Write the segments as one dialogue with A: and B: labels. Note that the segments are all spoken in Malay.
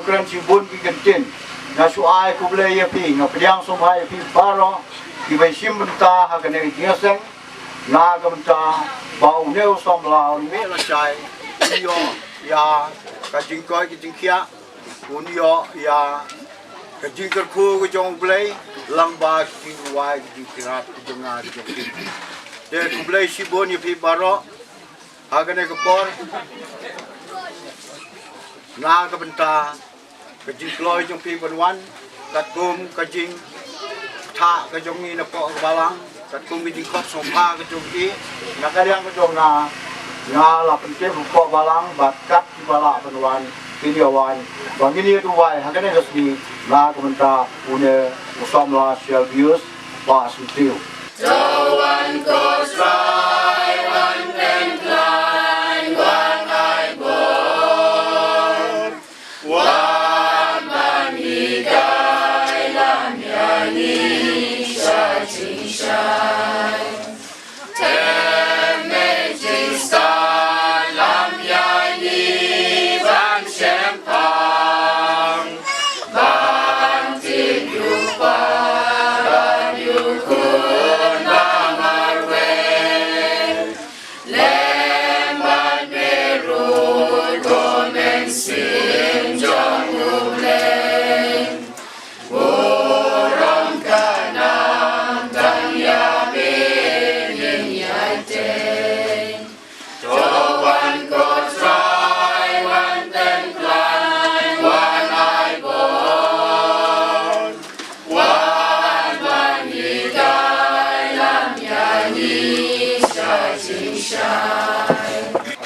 A: Keren sibun ki kencing na suai ku boleh ya pi na pediang somai pi baro ki bai sim benta ha kene giaseng na ka benta bau neu som lao ni la chai yo ya ka jing koi ki jing khia un yo ya ka jing ker khu ko jong boleh lamba ki wai ki pirat ki jonga ki jong de ku boleh sibun ya pi baro ha kene ko por na ka benta kajing kloy jong pi banwan kat kum kajing tha ka jong ni na po balang kat kum kajing khop sompa ka jong ki na ka yang ka jong na la penke po balang bat kat ki bala banwan ki yawan bang ni tu wai ha ka ne resmi na ka benta une usom la shall views ba su tiu
B: so one goes right one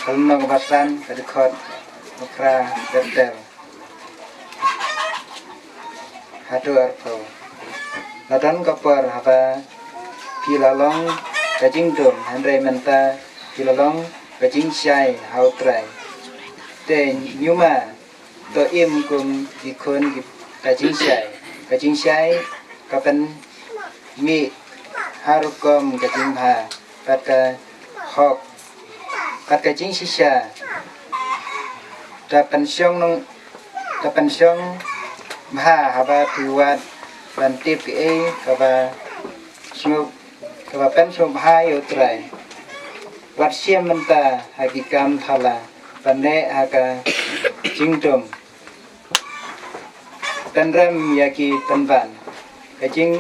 B: Kalung basan kedekot ukra betel hadu arpo ladan kapar haba pilalong kajing dum handai menta pilalong kajing syai hautrai te nyuma to im kum dikon kajing syai kapan mi harukom kajing ha pada hok kat kajing sisa dapan syong maha haba tuat bantip ke kaba syuk kaba pen syuk maha yutrai wat siam menta hakikam thala pane haka jingdom tanram yaki tanban kajing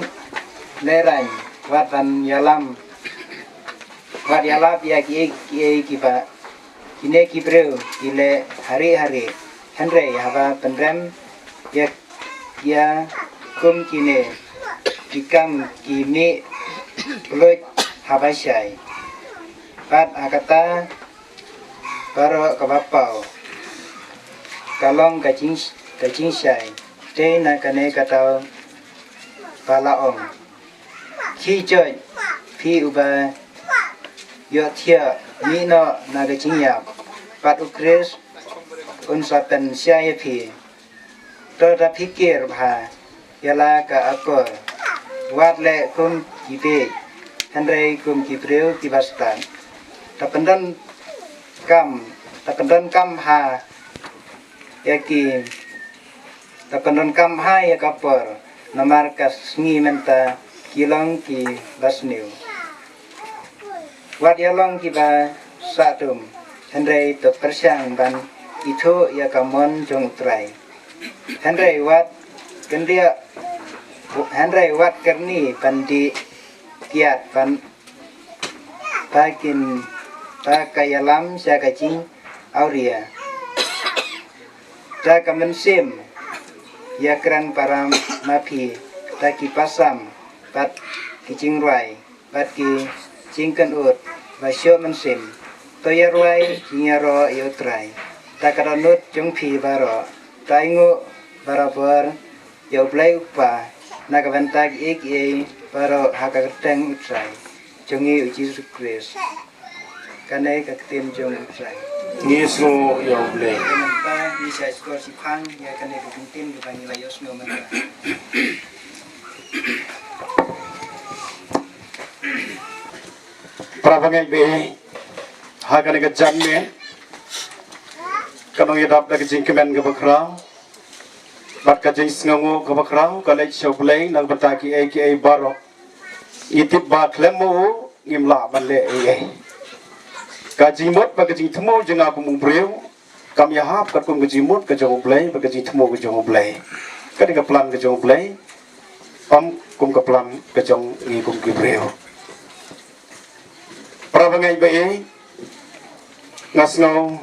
B: lerang wat van yalam wat yalap yaki kiba kine kibreu kile hari-hari henry haba penrem ya kum kine kikam kini pelut haba syai pat akata baro kabapau kalong kajing syai te na kane katau palaong khi chơi phi uba yo thia ni no na kajing ya pat ukres unsapen syai phi toda pikir bha yala ka akor wat le kum kibe henry kum kibreu kibastan tapendan kam ha yaki tapendan kam ha ya kapor namar kas ngi menta kilong ki basniu wat yalong ki ba satum henry to persyang ban itu ya kamon jong trai henry wat kendia henry wat kerni pandi kiat pan pakin pakayalam sa kajing auria ta kamensim ya kran param mapi ta ki pasam pat kijing rai pat ki jingkan ut basyo mensim toya rai nyaro yotrai ta karanut jung phi baro taingu barabar yo play upa nakavantag ik baro hakakateng utrai jungi uji sukres kanai kaktim jung utrai
C: ngisro yo play
B: ta bisa skor si phang ya kanai bukuntin dibangi layos no mata
C: prabangai be hakane ka janme kanong yadap da kajing kemen ka bakrao bat kajing sngamu ka bakrao kalai shoblay nang bataki aka baro itip ba klemo ngimla banle kajing mot ba kajing thmo jenga ku mumbreu kam yahap kat kum kajing mot ka jong blay ba kajing thmo ka jong blay kadi ka plan ka jong blay pam kum ka plan ka jong ngi kum kibreu prabangai be ngasno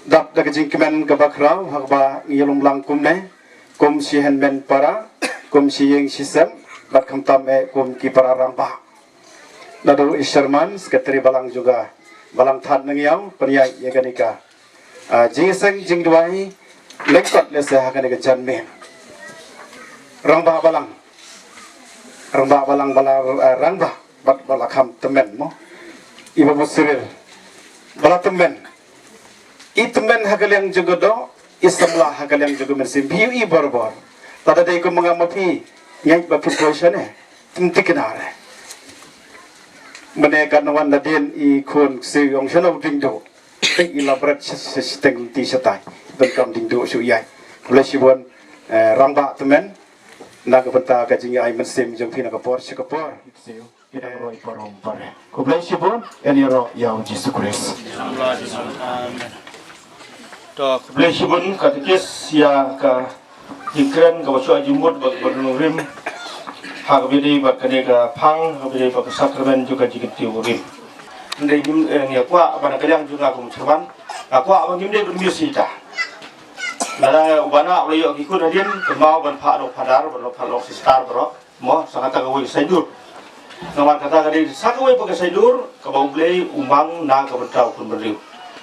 C: dap da kajing kemen ka bakrao hakba ngilum lang kumne kum si henben para kum si yeng sisem bat khamtam kum ki para ramba nado isherman sekretari balang juga balang that nangyang panyai yaganika jingseng jingdwai lengkot lese hakanika janme ramba balang bala ramba bat balakam temen mo ibu musir bala temen itemen hakalyang juga do istamlah hakalyang juga mersim biu I borbor tada dai ko mangamapi nyai ba proportion tintikinare mene kanawan da den I khon se yong shano dingdo ting elaborate sistem ti satai dan kam dingdo su yai blesibon ramba temen nak benta kajing ai mensim jong phi nak por sikapor
A: Kita roy parom pare. Kublai sibun eniro yau Jesus Christ.
D: To kublai sibun katikis ya ka ikran ka wasu ajimut bak bernurim hak bidi bak kanega pang hak bidi bak sakramen juga jigit tiurim. Ndai nim ni akwa bana kalyang juga kum cerban. Akwa abang nim de bermusita. Nara ubana oleh yo ikut hadian kemau ban pha dok padar ban pha lok sistar bro. Mo sangat kagawai sayur. Nawan kata kali sakawai pakai sayur kabau blay umang na kabentau pun beriu.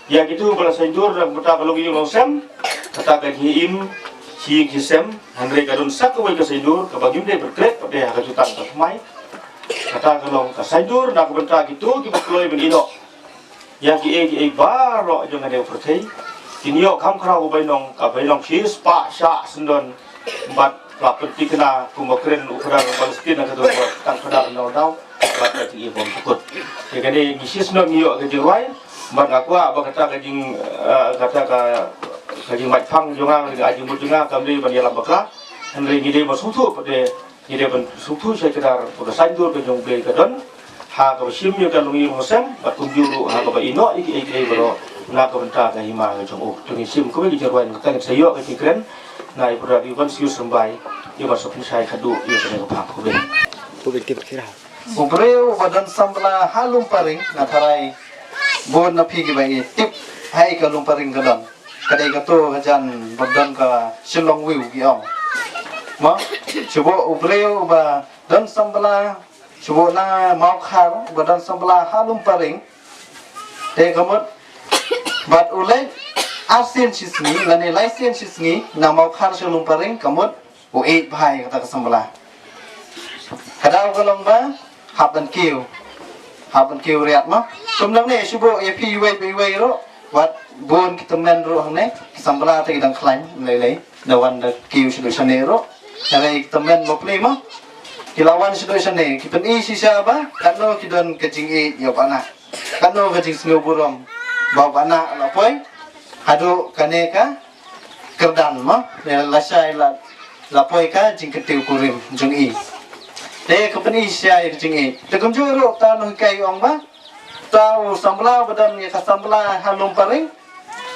D: Ya gitu bala sayur dan beta kalau gini longsem kata kali im si kisem handre kadun sakawai ke sayur kabau jumde berkret pada hajutan kasmai. Kata kalau ke sayur na kabentau gitu kita keluar benino. Ya ki baro jangan ada percaya. Kinyo kam kerau bainong kabainong cheese pa sya sendon bat Lapet kena kumakren ukuran Palestina kata tang pada nol bat ti ibom tukut. Jadi ngisis no ngiyo ke jirwai bat akwa ba kata kajing kajing mat phang jongang ga ajing mujunga kamli ban yalam bakla henry ngide ba sutu pade ngide ban sutu saya kedar pada sandur ke jong be kadon ha ka sim yo kalungi mosem bat kunjuru ha ba ino iki bro na ka benta ka hima ke jong tu ni sim ko be jirwai kata sayo ke tikren nai pura diwan siu sembai dia masuk ni saya kadu dia kena kepak ko be
B: Ubreu badan sambla halum paring natarai bon na pigi bai tip hai ka lum paring gadon kadai ka to gajan badan ka silong wiu gi ong ma chubo ubreu ba dan sambla chubo na mau khar badan sambla halum paring te kamot bat ulai Asin sisni, lani laisen sisni, nama khar silum paring kamut, uit bahai kata kesembelah. Kadang kalau ba, haban kiu riat mah. Kemudian ni subuh ya piwai ro, wat bon kita men ro hang ni, kesembelah tu kita klan, lelai, dawan dah kiu sudah sana ro, lelai kita men bopli mah. Kilawan sudah sana, kita ni sisa ba, kano kita kecing it ya anak, kano kecing sengu burung, bawa anak lapoi. Hadu kaneka kerdan ma lasai la lapoi ka jingketiu kurim jung i te kapani sia jing i te kumjuro ta no kai ong ba tau sambla badan ni ka sambla halum paring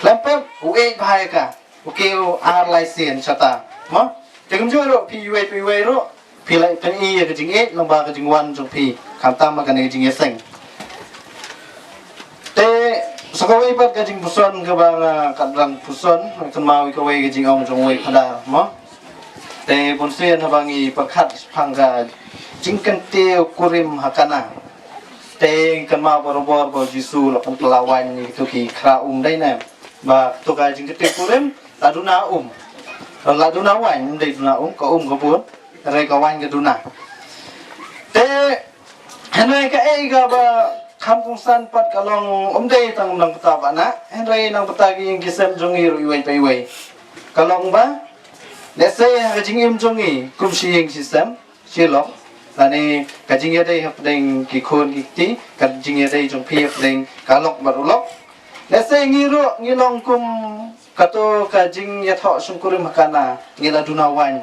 B: lempe ue bhai ka ukeu ar laisen chata ma te kumjuro pi ro pi lai pen i ka jing i lomba ka jing wan jung pi kam tam ma ka ne jing seng te sakawai pat kajing puson ke bang kadang puson kan mau kawai kajing ong jong wei pada mo te ponsen habangi perkat pangga jingkan te kurim hakana te kan mau borobor bo jisu lapan pelawan itu ki kra dai na ba to ka jing te kurim laduna laduna wan dai duna ko bun rai ka wan ke duna te hanai ka ei ga ba kampung san pat kalong dai tang nang peta bana henry nang peta gi gisem jongi ruiwai paiwai kalong ba let's say kajing im jongi kum siing system silok lani kajing ya dai hapdeng ki khon ki ti kajing ya dai jong pi hapdeng kalok barulok let's say ngilong kum kato kajing ya tho sungkuri makana ngila dunawan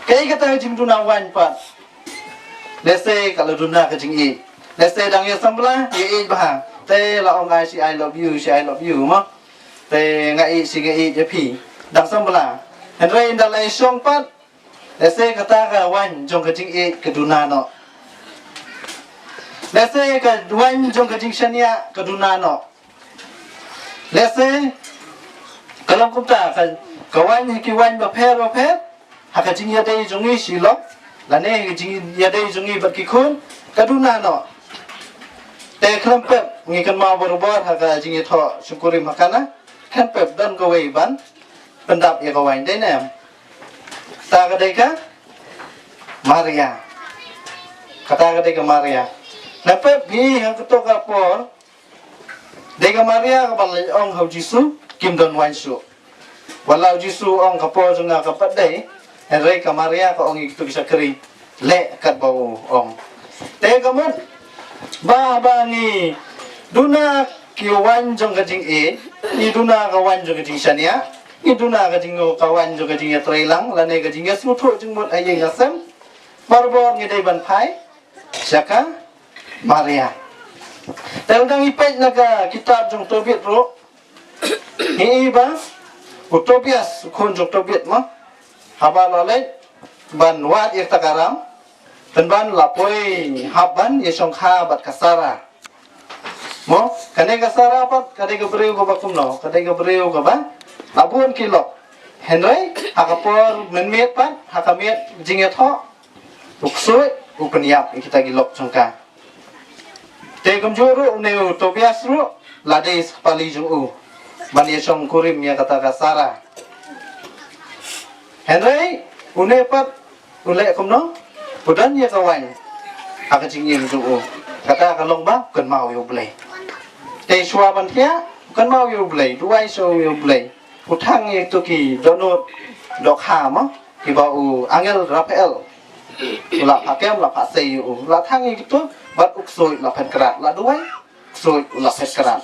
B: kai kata kajing dunawan pat. Let's say kalau duna kajing i. Let's say dang ya sambla i bah. Te la ong ai si I love you ma. Te ngai si ngai je pi. Dang sambla. Henry nda lai song pat. Let's say kata ka wan jong kajing i ke duna no. Let's say ka wan jong kajing shania ke duna no. Let's say kalau kumta ka wan ki wan ba pher. Ha kajing ya dai jong i si lok. Lane jing ya dai jungi bat ki khun kaduna no te klampep ngi kan ma borobor ha ka jing tho syukuri makana klampep dan ko wei ban pendap ya ko wain dai nem ta ka dai ka Maria kata ka dai ka Maria klampep bi ha to ka por dai ka Maria ka bal ong hau jisu kim don wan su walau jisu ong ka por junga ka pat dai Henry Kamaria ko ong itu bisa keri le kat bau ong. Te kamun ba ni duna ki wan jong kajing e ni duna ka wan jong kajing shania
E: iduna ka jingo kawan jo ka jinga trailang lane ka jinga smutho jingmut ayeng asam barbor ngidai ban phai saka Maria tandang ipait naga kitab jong Tobit ro hi ba Tobias khon jong Tobit ma haba lale ban wat ik takaram dan ban lapoi haban yesong kha bat kasara mo kane kasara pat kane ka breu ka bakum no kane ka breu ka ba abun kilo henry hakapor menmet pat hakamet jinget ho uksoi upeniap kita gilok jongka te kamjuru ne Tobias ru lades pali jung u ban yesong kurim ya kata kasara henry une pat ule kumno Pudan ya kawan, aku cingin tu, kata kalau bah, bukan mau you beli. Tapi suapan dia, bukan mau you beli, dua isu you beli. Utang itu ki donut dok ham, ki bau angel Rafael, ulah pakai ulah pasai you, ulah tang itu, buat uksoi ulah penkerat, ulah dua uksoi ulah penkerat.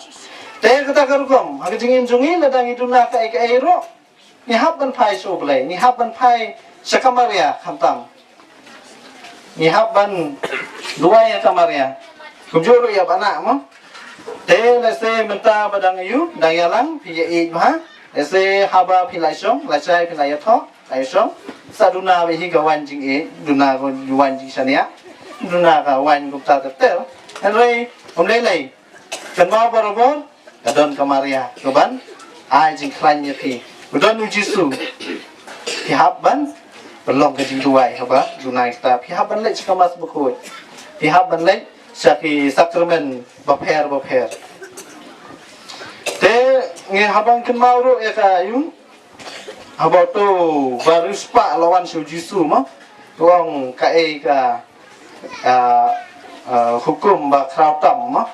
E: Tapi kata kalau aku cingin jungi, ladang itu nak ke aero, ni hab ban pai so beli, ni hab ban pai sekamaria kantam. Ni haban dua ya kamarnya. Kumjuru ya bana mo. Te lese menta badang yu dayalang pi e ha. Lese haba pi laisong, lasai pi layatho, laisong. Saduna bi hi gawan jing e, duna go yuan jing sania. Duna ka wan gupta tetel. Henry omlelai. Kan mau barobor kadon kamarya. Koban ai jing klan pi. Udon ujisu. Pi haban belum ke jinduai haba dunai sta pihak ban lek sekamas bukut pihak ban lek saki sakramen baper te nge habang ken mauro ya ka yung haba tu baru spa lawan su jisu ma tuang ka e ka hukum ba krau tam ma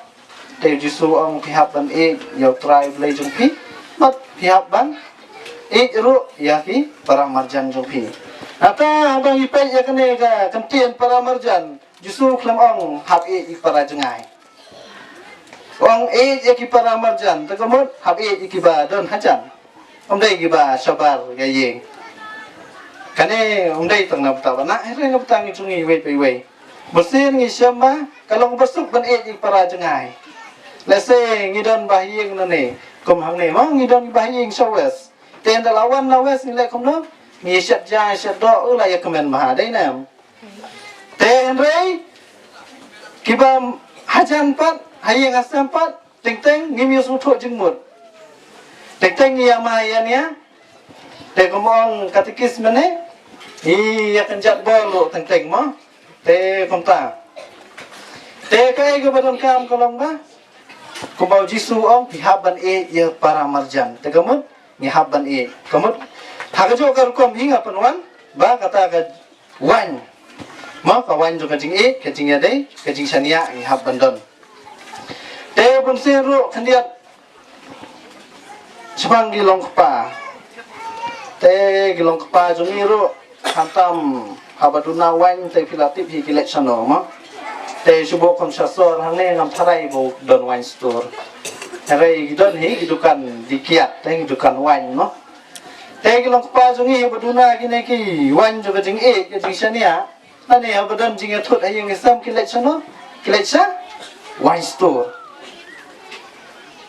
E: te jisu ang pihak ban e yo try blai jung pi mat pihak ban e ru ya ki para marjan jung pi Ata abang ipay ya kene ka kantian para marjan justru klam ong hab e para jengai. Ong e ya ki para marjan takamot hab e ki ba don hajan. Dai ki ba sabar ga yeng. Kane dai tang nam ta bana re ngap tang chungi we pe we. Bersin ngi syamba kalong besuk ban e para jengai. Lese ngidon ba yeng nane kum hang ne ma ngidon ba yeng sawes. Ten da lawan lawes ni le kum no. Ni syat jai syat do ula ya kemen maha dai nam. Te Henry kibam hajan pat hayeng asam pat teng ngim yusu tho jingmut. Teng ya ma ya nia. Te komong katikis mene i ya kenjat bolo teng mo. Te komta. Te kai ke badon kam kolong ba. Kumbau jisu ong pihaban e ya para marjan. Te kamut ni haban e. Kamut Hakajo karukom hinga panwan ba kata ka wan ma ka wan jo kajing e kajing ya dei kajing sania ngi hab bandon te bun seru kandiat sepang gilong kpa te gilong kpa jo miru hantam habaduna wan te filatip hi kilet sano ma te subo kom sasor hangne ngam tharai bo don wan store tharai gidon hi gidukan dikiat te gidukan wan no Tegi long pa jungi baduna kine ki wan jo jing e ke jing sania ane ha badan jing thot ayeng sam kilet chano kilet sa wine store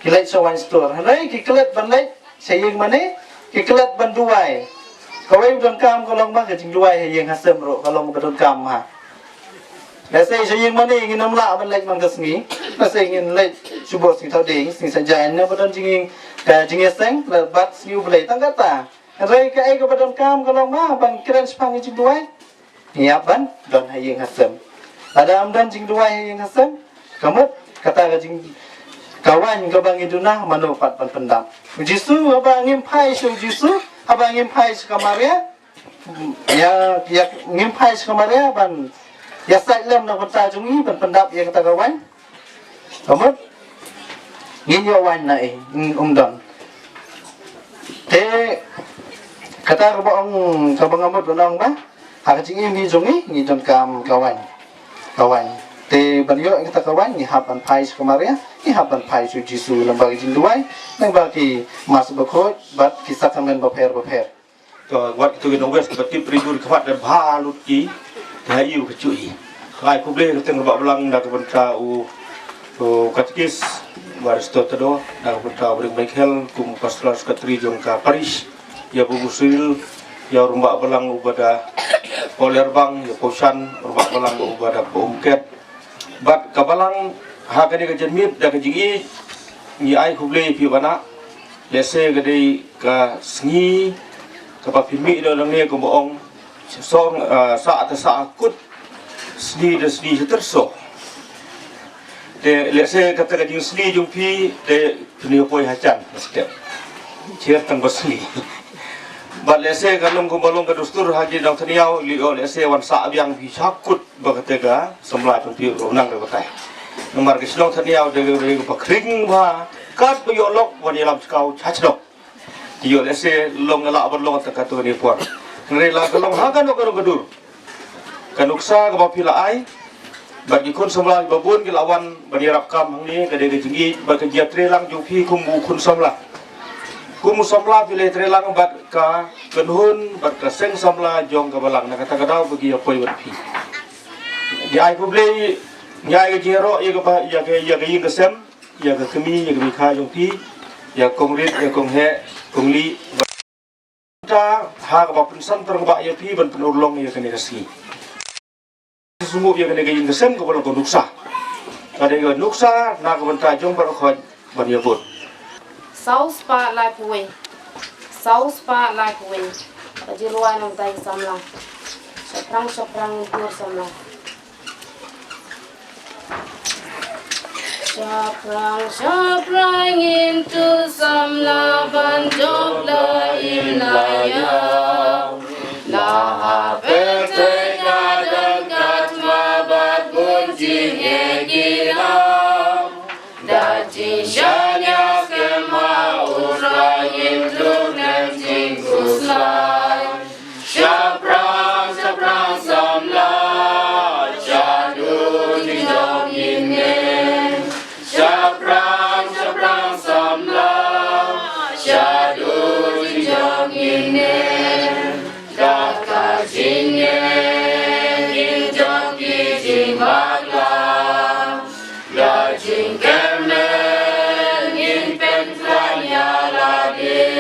E: kilet sa wine store hanai ki kilet ban lai sayeng mane ki kilet ban duai kawai don kam ko long ba ke jing duai ayeng hasam ro kalong badon kam ha Lase sayeng mane ngin namla ban lai mang kasmi lase ngin lai subo sing thau ding sing sajan ne badon jing ka jing seng la bat siu blai tangata Rai ka ai ka badon kam kalau ma bang keren sepang jing duai. Iya ban don hayeng hasem. Ada amdan jing duai hayeng hasem. Kamu kata ka jing kawan ka bang iduna manupat pan pendam. Jisu abang ngimpai su jisu abang ngimpai su kamaria. Ya ngimpai su kamaria ban ya sai lem na kota jungi ban pendap ya kata kawan. Kamu nginyo wan na eh umdan. Te kata kabang amot donong ba hak jing ngi jongi ngi don kam kawan te banyo kita kawan ni haban pai kemarin ni haban pai su jisu lembaga jinduai nang bagi mas bakot bat kisah kamen baper
D: to wat itu gen wes kebetul pribur kewat dan balut ki dayu kecui kai kuble keteng lebak belang dak bentra u katkis waristo tedo dak bentra bring Michael kum pastoral sekretari jongka Paris ya bu musil ya rumbak belang ubada polerbang ya posan rumbak belang ubada pomket bat kabalang hakani ke jenmit dak jingi ni ai kuble pi bana lese gede ka sngi kapag pimi daw lang niya kumuong song sa akut sni da sni sa terso de lese kata kajing sni jung pi de piniyopoy hacan step cer tang basni ba lese kalong kumbalong kadustur haji daw taniyaw liyo lese wan sa abyang pi sakut bakatega semla jung pi ronang da batay nomar kislong taniyaw de pakring ba kat piyolok wan yalam skau chachdok iyo lese long ala abalong at kato ni puan ngrela kalong hagan o karong gadur kanuksa kapapila ay bagi kun samla babun gilawan banirap kam hangni kade jingi bagi jatre lang jupi kumu kun samla pile tre lang bat ka kenhun bat ka seng samla jong kabalang na kata kadaw bagi apoy watpi di ay kuble nyai ke jero ya ke yin kesem ya ke kemi ya ke mikha jong ya kongrit ya konghe kongli ta ha ka pensan terbak ya pi ban penulong ya kene kasi sungguh ya kene yin kesem ko ko nuksa kada ga nuksa na ka banta jong bar khoj ban ya bot
F: saus pa lai puwe kaji ruai nang tai samlang soprang pur samlang Syaprang into samla banjok la imlaya la pete kadat mabat bunjing egiram daji shanya kema urangin luk nanjing kuslai Syaprang samla jadu dijok inne Syaprang samla syadu jong ine daka jinge jong jing magla ya jing kemen in pen flanya lagi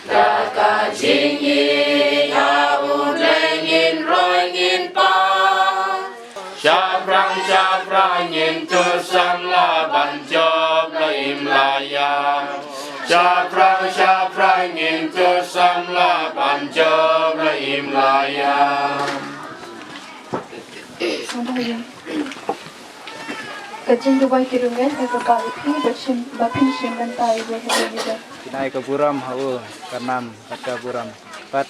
F: daka jingi ya ulengin roingin pa Syaprang into samla banjob la imlaya Syaprang into samla banjob la imlaya
G: Kajing dubai kirungan ay kapalipi bapin simban tayo berhubungan.
B: Kinai ke buram hau kanam kata buram pat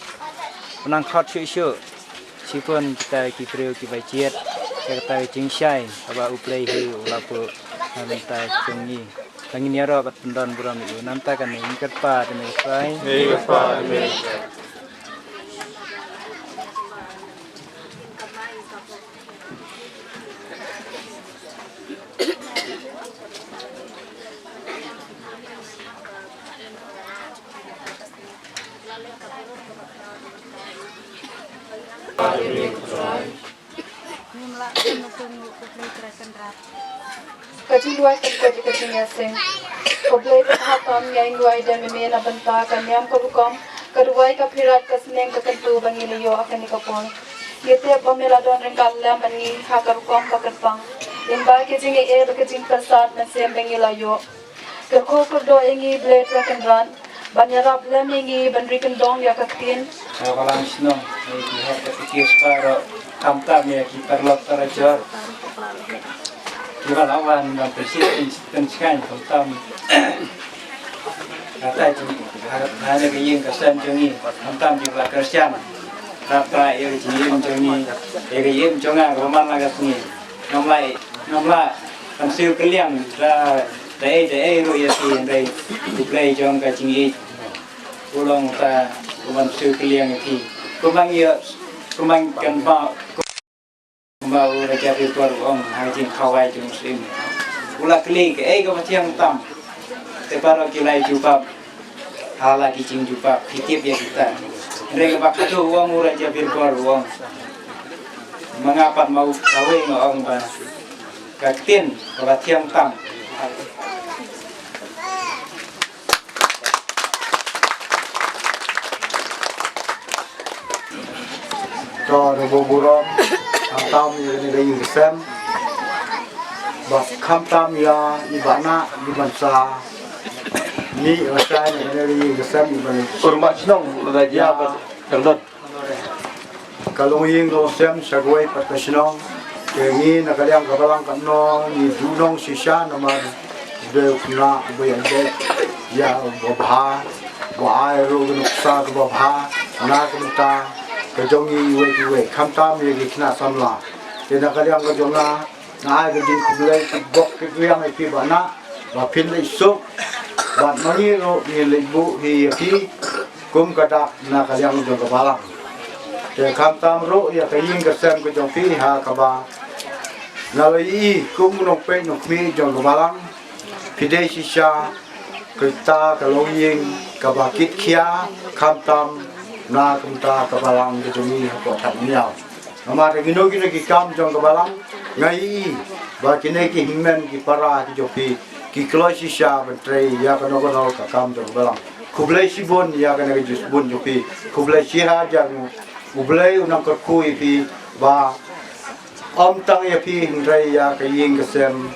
B: menang khot syuk sipun kita kipriu kibajiet kata jingshai aba uplay hi ulapu nantai tungi angin yaro bat pendon buram itu nanta kan ingkat pa demi kai
G: Kajing duai terjadi kajing yasing. Koblai berhatam yang duai dan memena benta kanyam kebukom keduai kapirat keseneng kekentu bangi liyo akan ikapon. Gete pemela don rengkalam bangi hakarukom kaketpang. Imba kajing kajing persat nasem bangi layo. Kerko kerdo ingi blade rakenran. Banyarap lem ingi bandri kendong ya kaktin.
B: Kalang senong lihat ketikis para kamtam ya kiperlok terajor. Juga lawan dan presiden sekian kamtam. Kata hanya kejing kesan jongi kamtam juga kerjaan. Rata ya kejing jongi kejing jonga roman lagat ni. Nomla pensil keliang Dai ro ya si dai diplay jong ka jingi ulong ta kuman su kliang ti kumang kan ba mau raja virtual ong hajin kawai jung sim ula kli ke ko matiang tam te paro kilai jupap hala kicing jupap hitip ya kita reng bak tu uang raja virtual uang mengapat mau kawai ngong ba kaktin ko matiang tam
A: cho Robo Burom Kham Tam ya ni Rayu Sem Bas Kham Tam ya Ibana Ibansa Ni Rasai ni Rayu Sem Iban
D: Urmat Sinong Raja Dangdon.
A: Kalung Ying Lo Sem Sagway Patasino Kengi Nakaliang Kabalang Kano Ni Dunong Sisha Namar Deu Kuna Bayande Ya Babha Baai Rogan Uksa Babha Na Kumta Kejongi iwe Kham Tam ye kina samla te na kaliang ka jonga na ai din kublai bok ke yang ai pi bana ba pin le so ba mani ro ni le bu hi ki kum ka da na kaliang jong ka bala te Kham Tam ro ya ka yin ka sem ko jong pi ha ka ba na le i kum no pe no mi jong ka bala pi de si sha kita ka lo yin ka ba kit khia Kham Tam na kumta kabalang di jumi ko thap niaw amare gino ki kam jong kabalang ngai ba kine ki himmen ki para ki jopi ki klosi sha betre ya kono ka kam jong kabalang kublai sibon ya kana ki jisbon jopi kublai siha jang kublai unang ko kui pi ba om tang ya pi hindrai ya ka ying kesem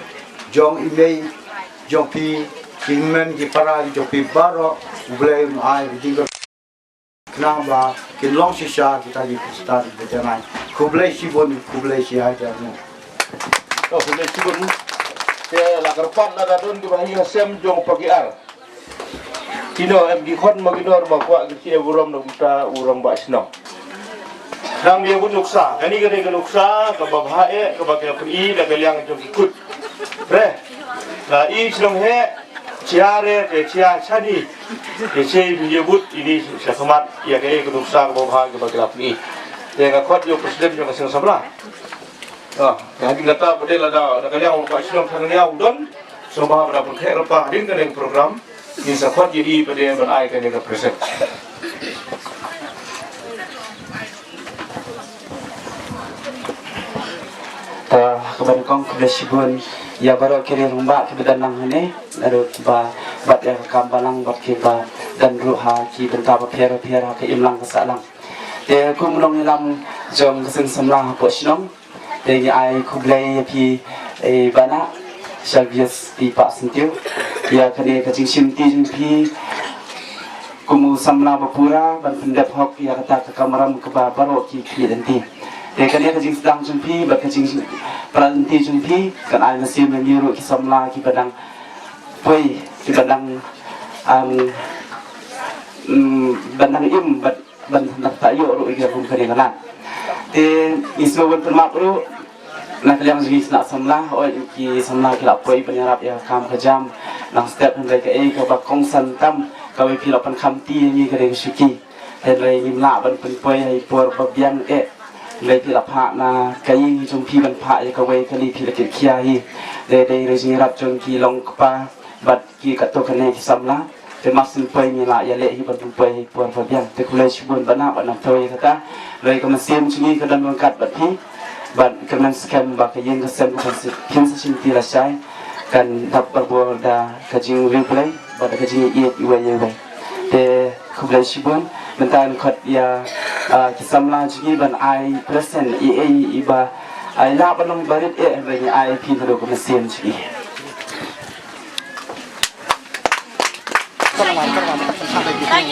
A: jong imei jong pi himmen ki para ki jopi baro kublai ai ki Kenapa kilong sisa kita di start berjalan. Kublai sibun kublai siha jamu.
D: Oh, boleh Sibun. Saya lakarpan ada don ke bahaya Sem jong pagi ar. Kino MG Khon maginor bakwa kecil buram nak urang Mbak Sinong. Nang dia pun nuksa. Kani kene ke nuksa ke babhae ke bagai pi la galiang jong ikut. Re. La i Sinong he ciare ke cia chani. Ke sei menyebut ini syafamat ya ke nuksa ke babha ke bagai pi. Dia ngakot yo presiden jong asing sabla. Jadi kata pada lada kalian Mbak Sinong tananya udon. Semua berapa kek lepas dengan program. Ini sahaja jadi pada yang berai kan yang present.
B: Kepada kong kepada Sibun ya baru kiri rumah kepada nang ini lalu tiba bat yang kambalang bat kiba dan ruha ki benta pera ke imlang kesalang. Dia aku menong ilam jom kesen semlah Mbak Sinong. Dia ai kublai pi bana Shalvius di Pak Sentiu ya kene kacing simti jumpi kumu samla bapura ban pendap hok ya kata ke kamaram ke babaro ki nanti ya kene kacing sedang jumpi ba kacing peranti jumpi kan ai nasim menyiru ki samla ki badang poi ki badang badang im ban hendak tayo ro iki kum kene kanan islowan permakru nak kalian segi nak samlah ki samlah ki lapoi penyarap ya kam kejam nang step hendak ke ke bakong santam kawe pi lapan khamti ni ke suki hendak ngimla ban penpoi ai por babian lai pi lapha na kai jong pi ban pha ya kawe kali pi lekit khia hi de rejing rap jong ki long kpa bat ki kato kane ki samlah termasuk poi ni la ya le hi ban penpoi por babian te kulai Sibun bana bana toi kata lai ka mesin sini ke dan lengkat bat pi ban kemen scam ba ke yang kesem konsep kinsa sinti la sai kan tap berbual da kajing replay ba da kajing iet iwa yewe te kublai Sibun mentan khot ya kisamla jigi ban ai present iba ai la banong barit bani ai pin do ko mesin jigi
H: Hãy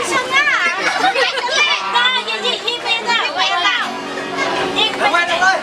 H: subscribe cho kênh Ghiền Mì Gõ để không bỏ lỡ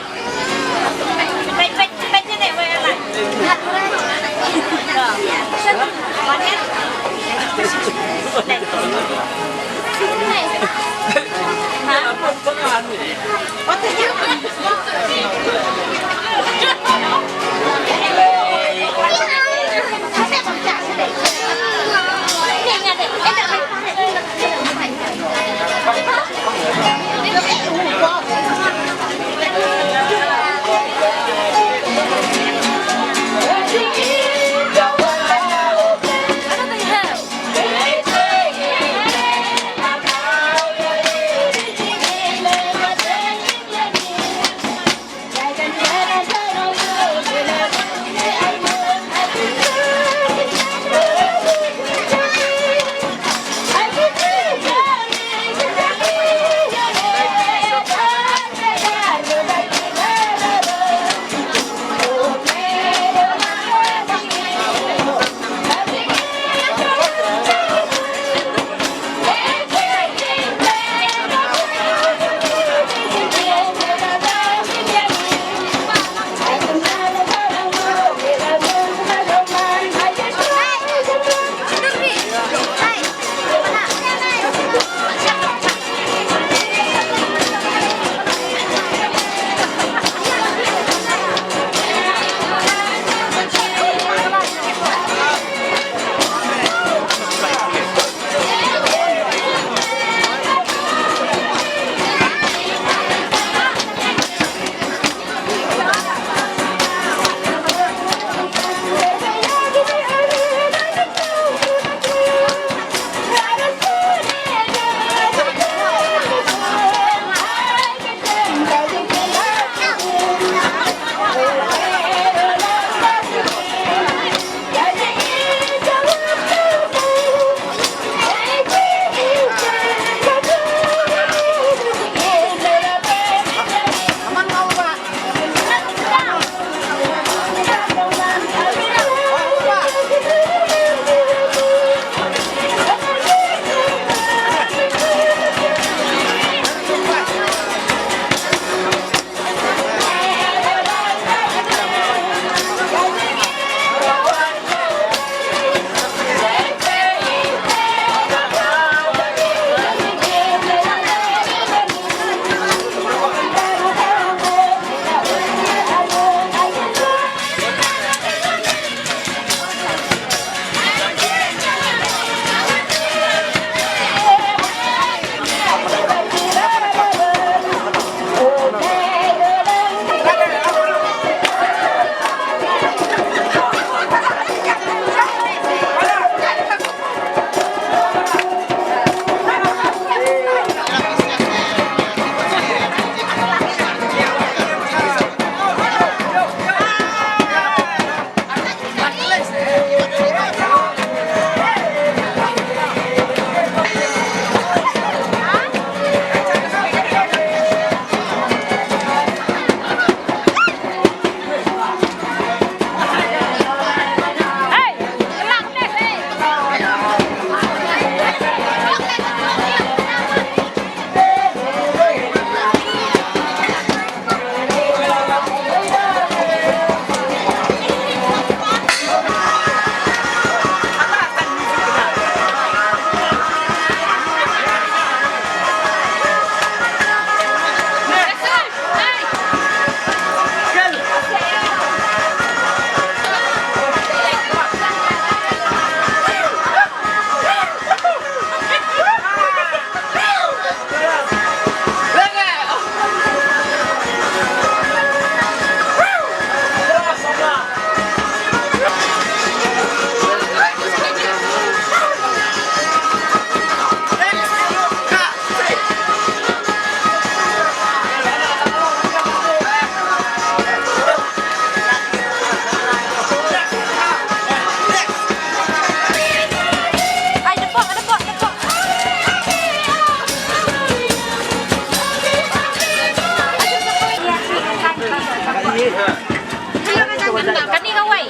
H: Kan ni kawai.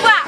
H: Buat.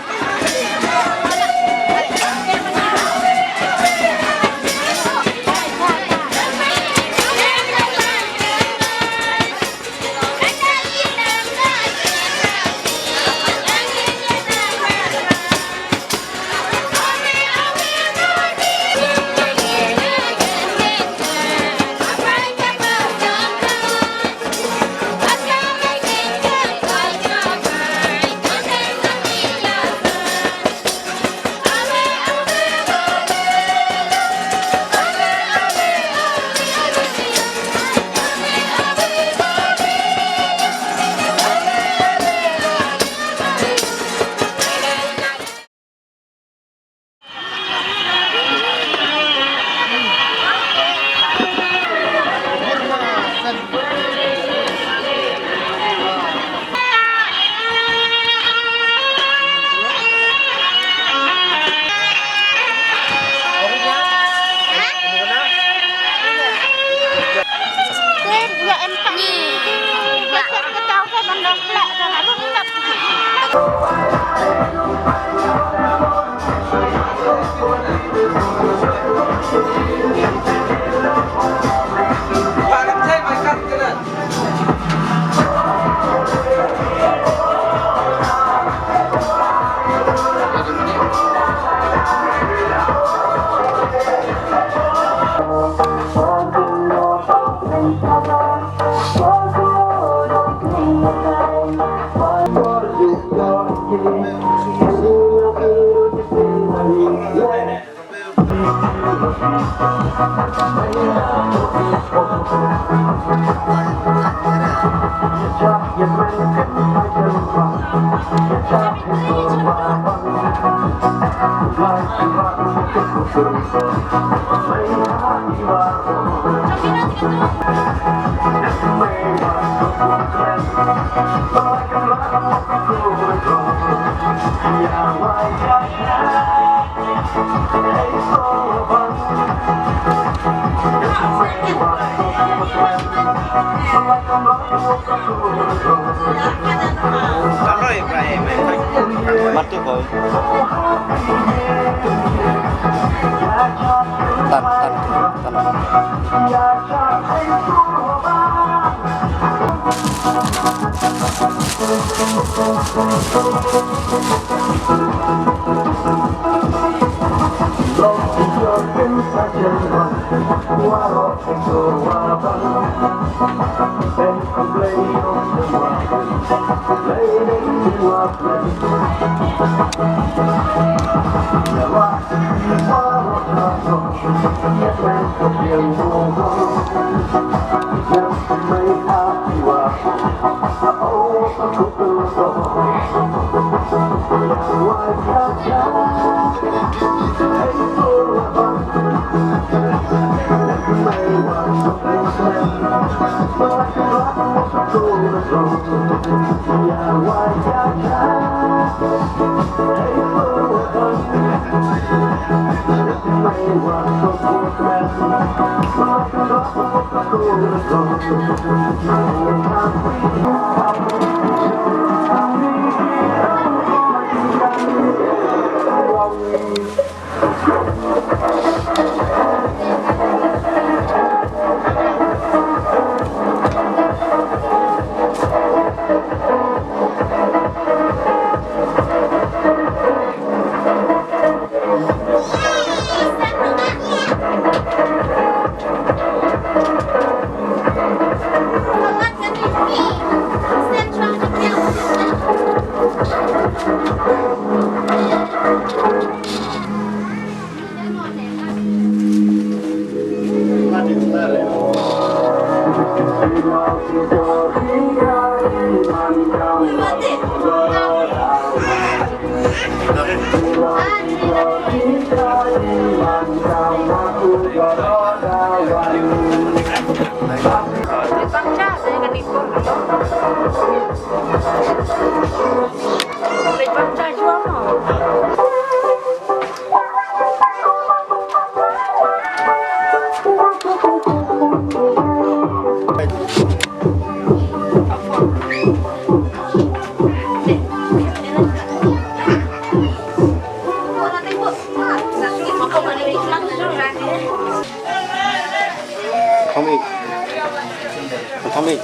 I: Tommy,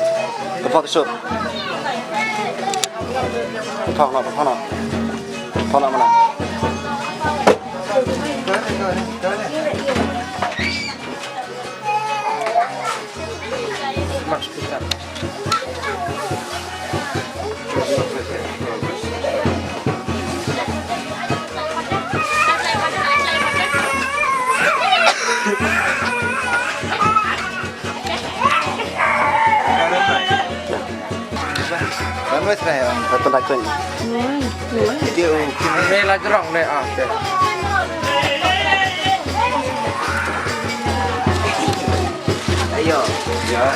I: the pot shop. Phong nào, phong nào mà nào.
B: Vamos traer
I: Satu lagi ni.
B: dia
E: Ini lah gerong deh. Okay.
B: ayo. Ya.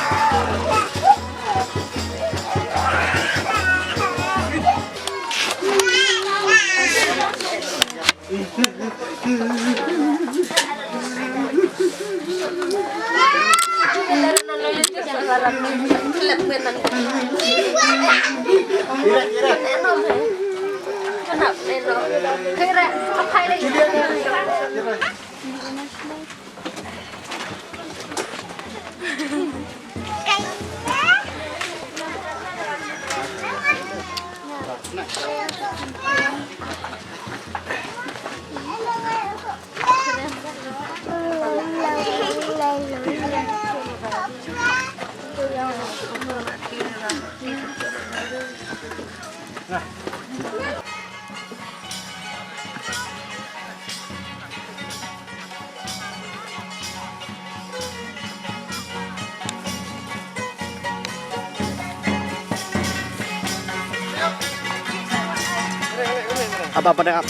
I: Apa pada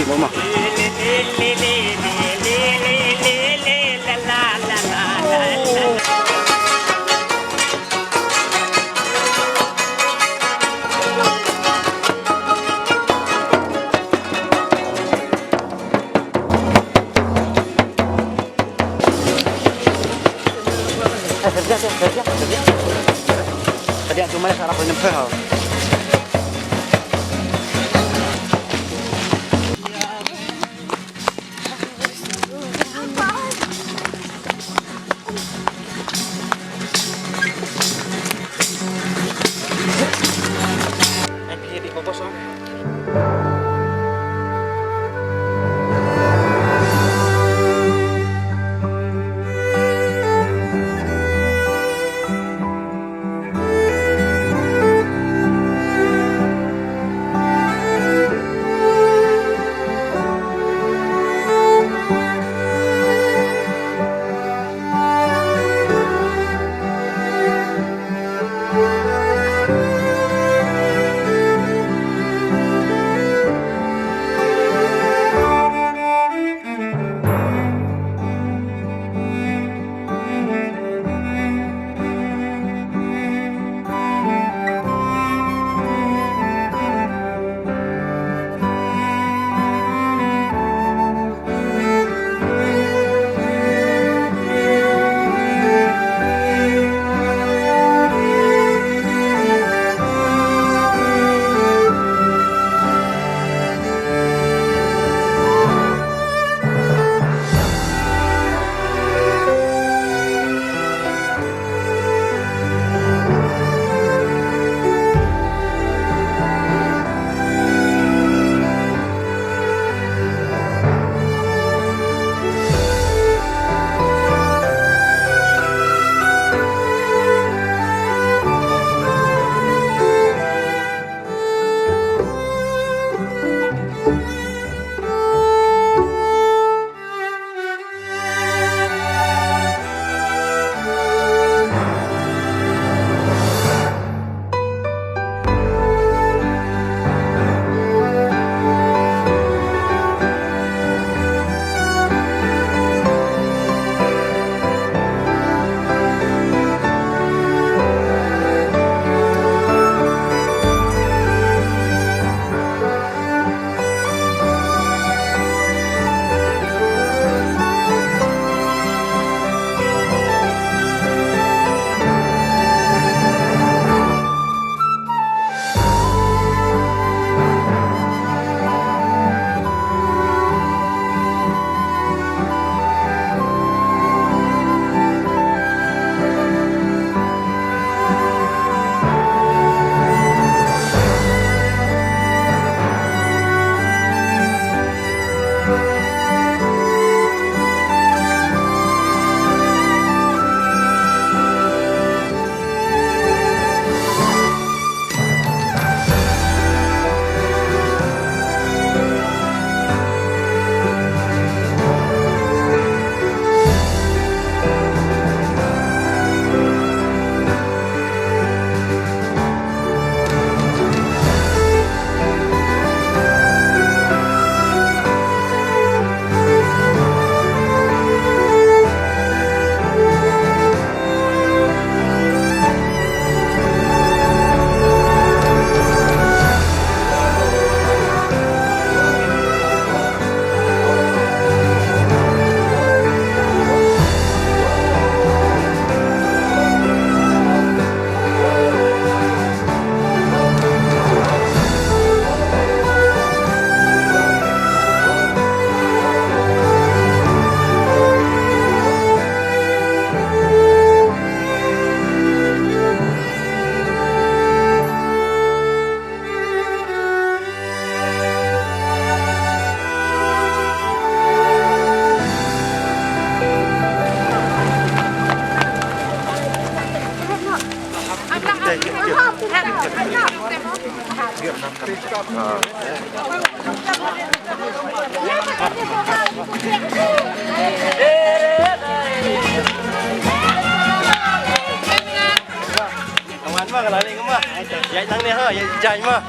I: mama? Tadi cuma sarap penyempel. Kawan mah kalau ni mah, jadi tang ni ha, jadi mah.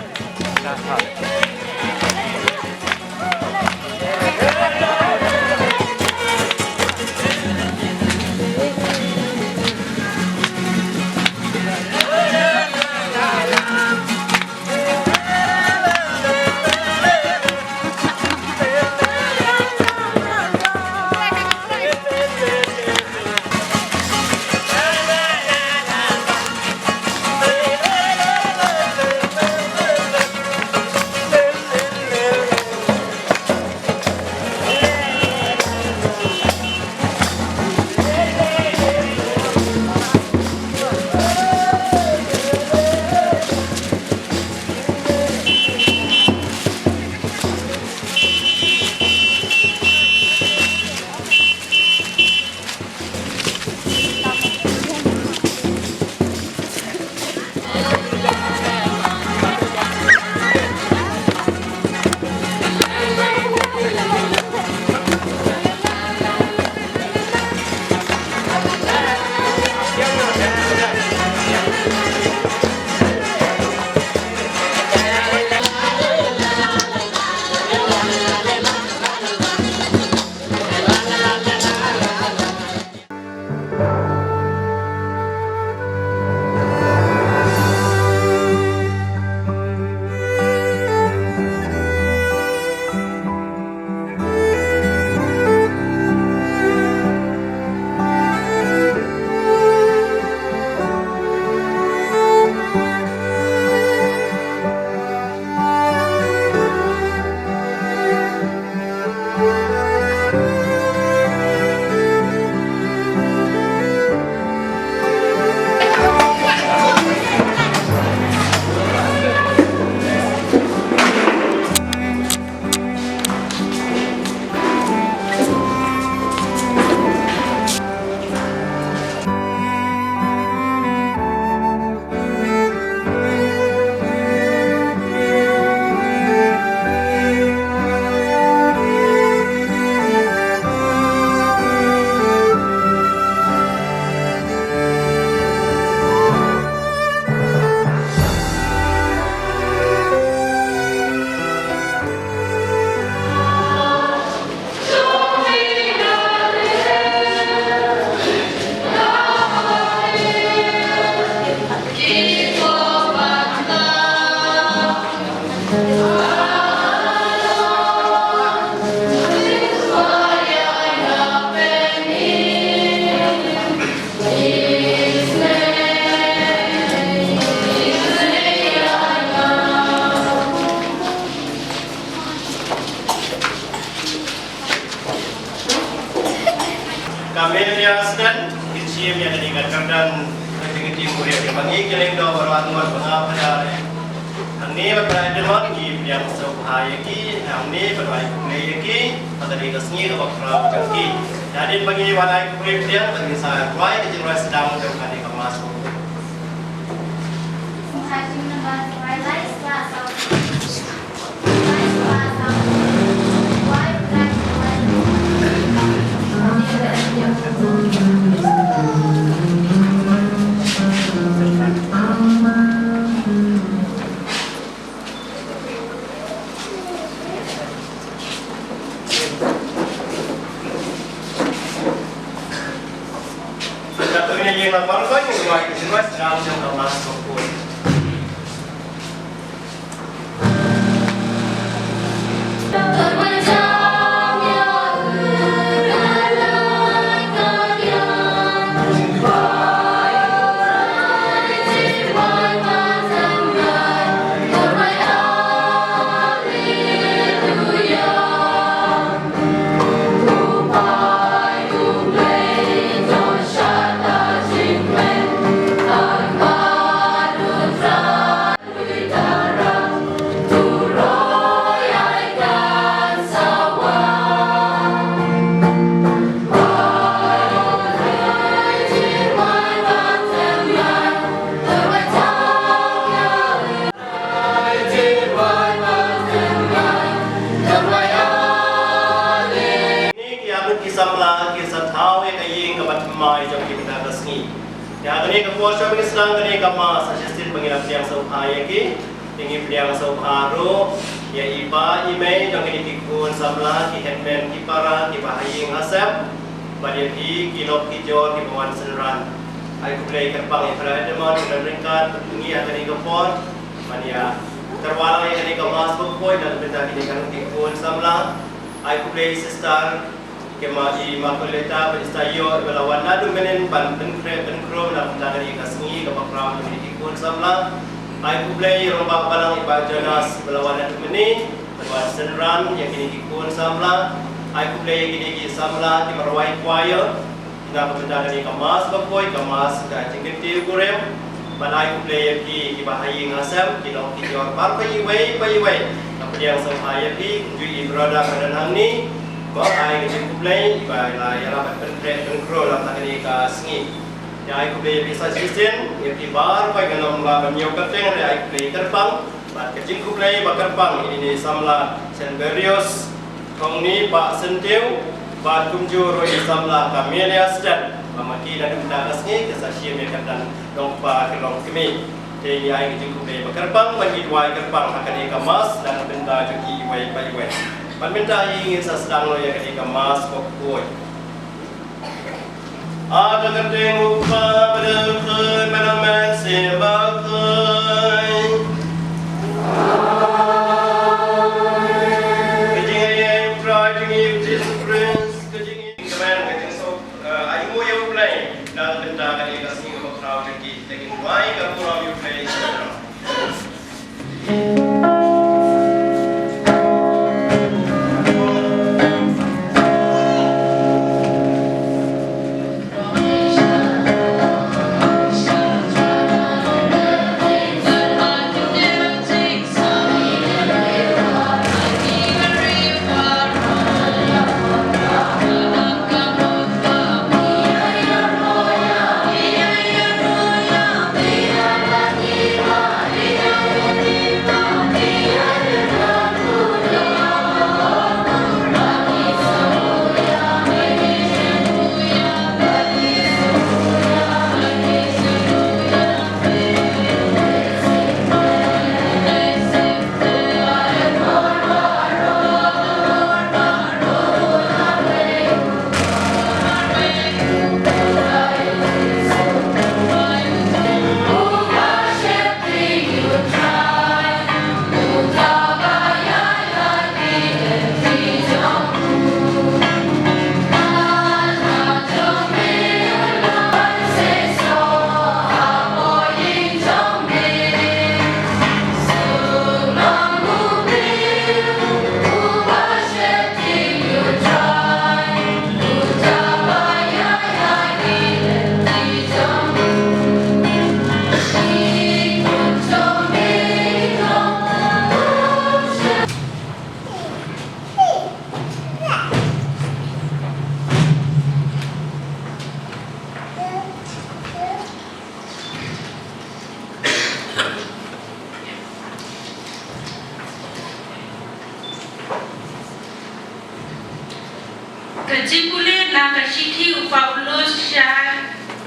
D: Kami biaskan kecil yang diingatkan dan ketinggi mulia dipanggil keleng do berwantuan pengapada. Ini berada di yang sahaya ki, ini berbaik kuliah ki, pada di kesini ke bakra kaki. Jadi bagi wanai kuliah dia bagi saya kuliah kecil sedang dengan di masuk. Yang lapor kau yang buat semua sedang yang masuk pun.
J: Hallelujah.
I: Kani kepuasan bagi senang kani kama suggestion pengilang yang sauhaya ki, tinggi yang sauharu, ya iba email yang kini kikun samla ki headman ki para ki bahaying hasap, pada ki kilok ki jor ki bawan senran. Aku boleh kerpang yang berada demon dan ringkat tinggi yang kini kepon, mania terwalang yang kini kemas berkoi dan benda kini kan kikun samla. Aku boleh sister kema i makuleta beristayo belawan nadu menen ban penkro na putangani kasngi ke pakram ni ikun samla ai kublai rombak balang iba jonas belawan nadu meni belawan senran yang kini ikun samla ai kublai kini ki samla di marwai kuaya na putangani kamas bakoi kamas ka jingti gurem balai kublai ki bahai ngasam ki lo ki jor par pai wei apa yang samaya ki kunjui berada pada nang Bawa ai ke kublai iba la ya la penkro la takani ka sngi ya ai kublai bisa sistem ya ti bar pai ganom la banyo kateng ai kublai kerpang bat ke kublai ba kerpang ini samla senberios kong ni pak sentiu bat kumju roi samla kamelia stat mamaki dan benda asngi ke sasia me katan dong pa ke long kemi te ni ai ke kublai ba kerpang bagi dua kerpang akan ikamas dan benda joki wai pai wai Perminta ingin sesedang lo yang ketika mas kokoi. Ada keting lupa berdekat pada masih bagai. Kejing yang try to give Jesus Christ. Kejing kemen kejing so. Ayu yang play. Dalam benda ketika sini berkau lagi. Lekin baik aku orang yang play.
H: Kajipule na kashiti Paulos sha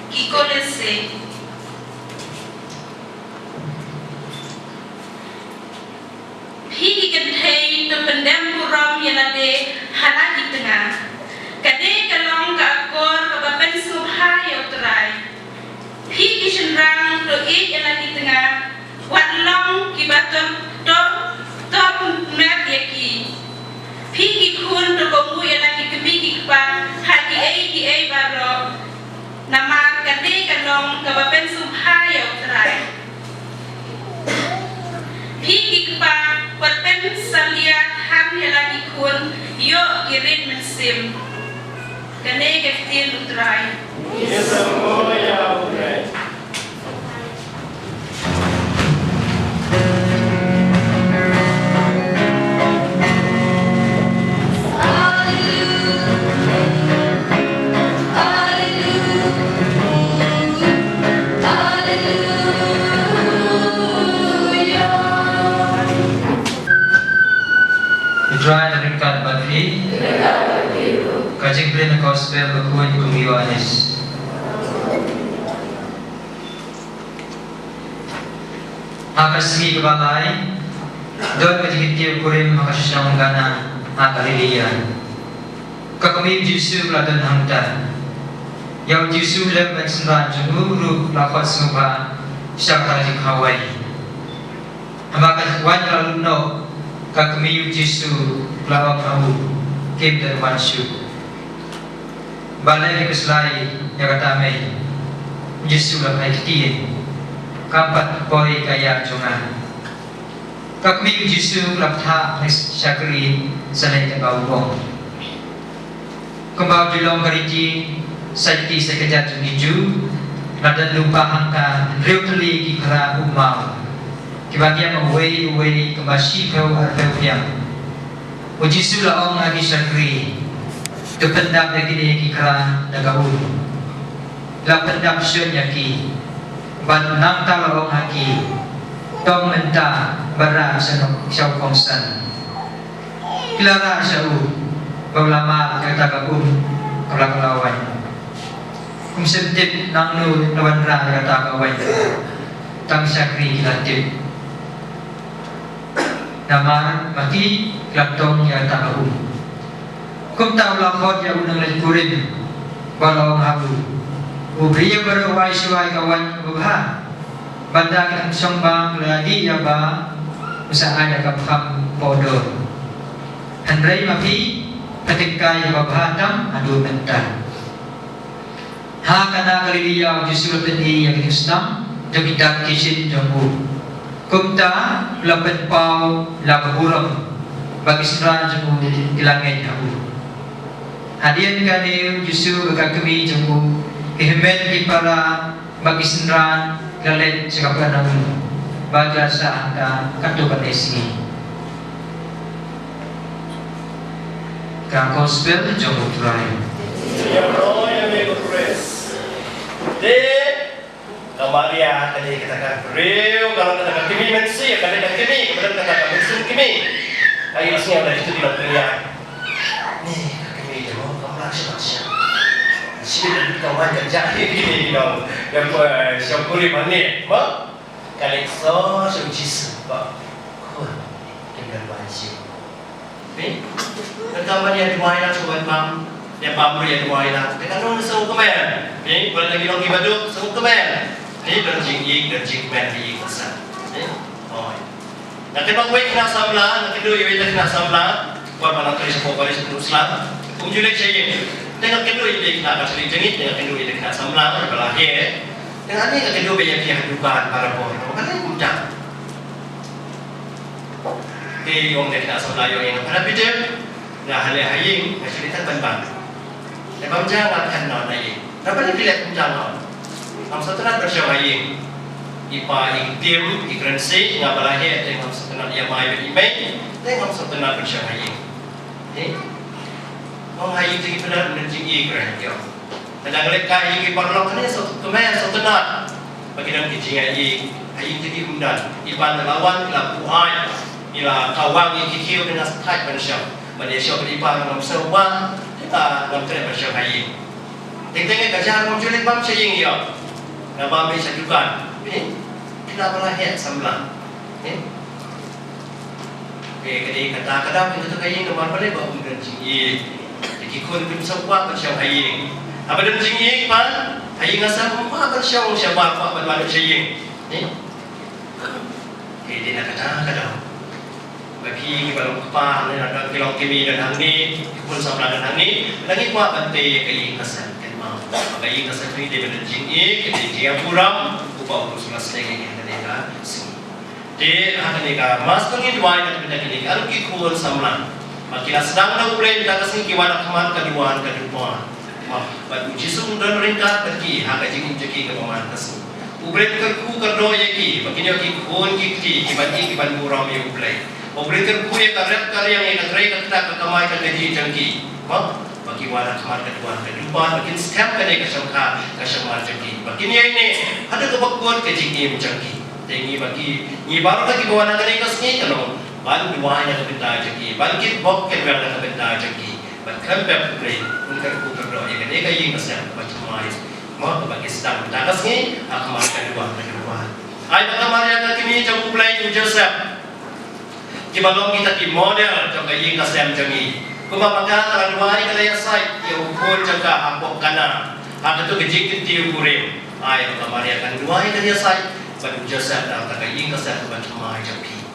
H: kikolese. Higi kentei tependem buram yalade halaki tengah. Kade kalong ka akor kabapen subha yautrai. Higi senrang to yalaki tengah. Watlong kibator top met yaki. Higi kun to komu yalaki kebiki pa hagi baro. Nama kade kalong kabapen subha yautrai. Higi pa Perpen saliat ham lagi kun yo kirim mesim kene keftil utrai yesemmo ya utrai
J: Try na ringkat badri kajing brin na gospel bakuan kung Yohanes Hakasmi kebalai don kajikitio kurim makasisang gana Galilea. Kakami Yesus ladan hamdan. Yang Yesus lem eksenran jenguru lakot semua syakar jikawai. Hamakan wan lalu no kakami Yesus lawan kamu kim dan wansu. Balai keselai yang kata mai Yesus lawan kitin kampat boy kaya jongan. Kakami Yesus laptha syakri sanai kebawong. Kembali dilong kariji sakti sekejap jengiju ladan lupa angka reuteli kikara umau kibagia mawai kembasi kau arpeu yang uji sula ong lagi syakri kependap lagi kikara dagau la pendap syun yaki ban nang tala ong haki tong menta bara sanok syau kongsan kilara syau Paulama kata kagum kelak-kelawan kumsentip nangnu lawan ra kata kawan tang syakri kilatip nama mati klaptong ya tak kagum kum tahu lakot ya unang lekurin balong halu ubriya berwai suai kawan ubah banda kan sombang lagi ya ba usaha ada kapam podo Andrei mati ketika yang babhatam adu mental. Hakana Galilea Yesus tadi yang Islam jemita kisin jemu. Kumta lapen pau laburam bagi seran jemu kilangin aku. Hadian kani Yesus kami jemu kehemen kipara bagi seran galet cakapan aku. Baga sa angka katukan esi. Ka gospel jombo turai.
I: Ya bro, ya mego press. De kamaria tadi katakan real kalau katakan kimi mensi kalau katakan kimi kemudian katakan mensi kimi. Ayo sini ada itu di dalamnya. Nih kimi jombo kamu siapa? Sini kawan kerja ini dong. Yang syukuri mana? Mak kali so sujis pak. Kau tinggal wajib. Pertama dia duaina sobat bang, dia pamru ya duaina. Dengan orang semua kemen, ni kalau lagi orang ibadah semua kemen. Ni dan jing men di pasar. Oh, nanti bang wei kena samla, nanti dua wei kena samla. Buat mana tulis pokoknya sebelum Islam. Kumjulek saya. Dengan kedua ini kena kasih jengit, dengan kedua ini kena samla berlahir. Dengan ini kedua banyak pihak dugaan para bodoh. Kan ini mudah. Di orang dia nak sebelah yang pada pijak, dah halih haying, macam ni tak bang. Lepas jangan kan non haying. Dapat dipilih jangan. Nam setelah bersama haying, ipa iktim, ikrensi, ngapa lahir dengan setelah dia mai berimei, dengan setelah bersama haying. Orang haying tinggi benar menjadi ikren dia. Dan kalau haying iparlok ni kemen setelah bagi dalam kecing haying tinggi undan, ipan lawan lapuai. Ila kawang yang kikir dengan sekat manusia Malaysia beribah dengan seruang kita dalam trend manusia kaya tengok kerja menjulik bang sayang dia nama bisa juga kita berlahir sambil jadi kata-kata kita kaya nomor boleh bawa dan tinggi dikikun pun sebuah manusia kaya apa dan tinggi pan kaya ngasam apa manusia siapa apa manusia jadi nak kata-kata bagi kalau apa ada kalau kimi dan hangi pun sama dan hangi lagi kuat bantai kali kesan kan mau bagi kesan ini dia berjinggi dia puram upah urus selesai yang mereka sini dia akan mereka masuk ini dua yang kita kini kalau kikul sama makin sedang dah boleh kita kasih kiwan keman kedua mah bagi jisung dan ringkat bagi harga jingin jeki ke paman kasih ublek kerku kerdo yaki bagi dia kikul kikti kibati kiban puram yang ublek Memberikan kuih karya yang terkait kita kekamai terjadi jangki, bagi wadah kemar kedua, makin setiap kali kesangka kesamaan jangki. Bagi ini ada kebakuan kejingim jangki. Tinggi bagi ni baru lagi bawa nak kali kesini kalau baru dua yang kebentar jangki, bangkit bok keberada kebentar jangki. Bahkan berpulih untuk berdoa yang ini kaya yang kesal macam lain. Bagi sedang kita kesini kemar kedua. Ai Maria ka kini jang play Joseph. Kibalong kita ki model jang kayi kasem jangi. Kumapagka kadwai kalaya sai yo kon jang ka hapok kana. Ada tu kejik kiti kurim. Ai Maria kan duai kalaya sai badu Joseph dan kayi kasem ban mai jampi.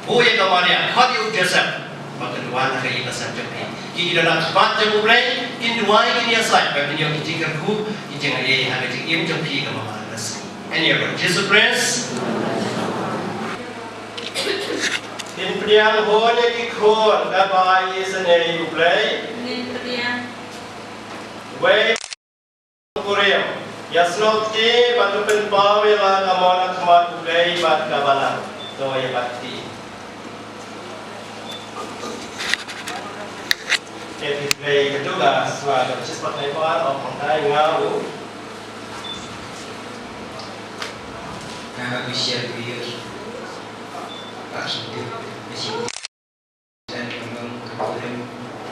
I: Boye ka Maria khot yo Joseph. Maka duai kayi kasem jampi. Ki dalam bat jang play kin duai kini sai badu yo kejik kerku kijeng ai ha kejik im jampi ka mama nasi. Anyway, Jesus Christ. In Priang Honya Kikon, Gabai is a name play.
H: In Priang.
I: Way Korea. Yasnoti, Batupen Pawela, Kamona Kamat play, Bat Kabala. So I bati. If you play Katuga, Swag, which is what I want of Montai Ngau.
J: Usia biar Pak Sudir masih dan memang kemudian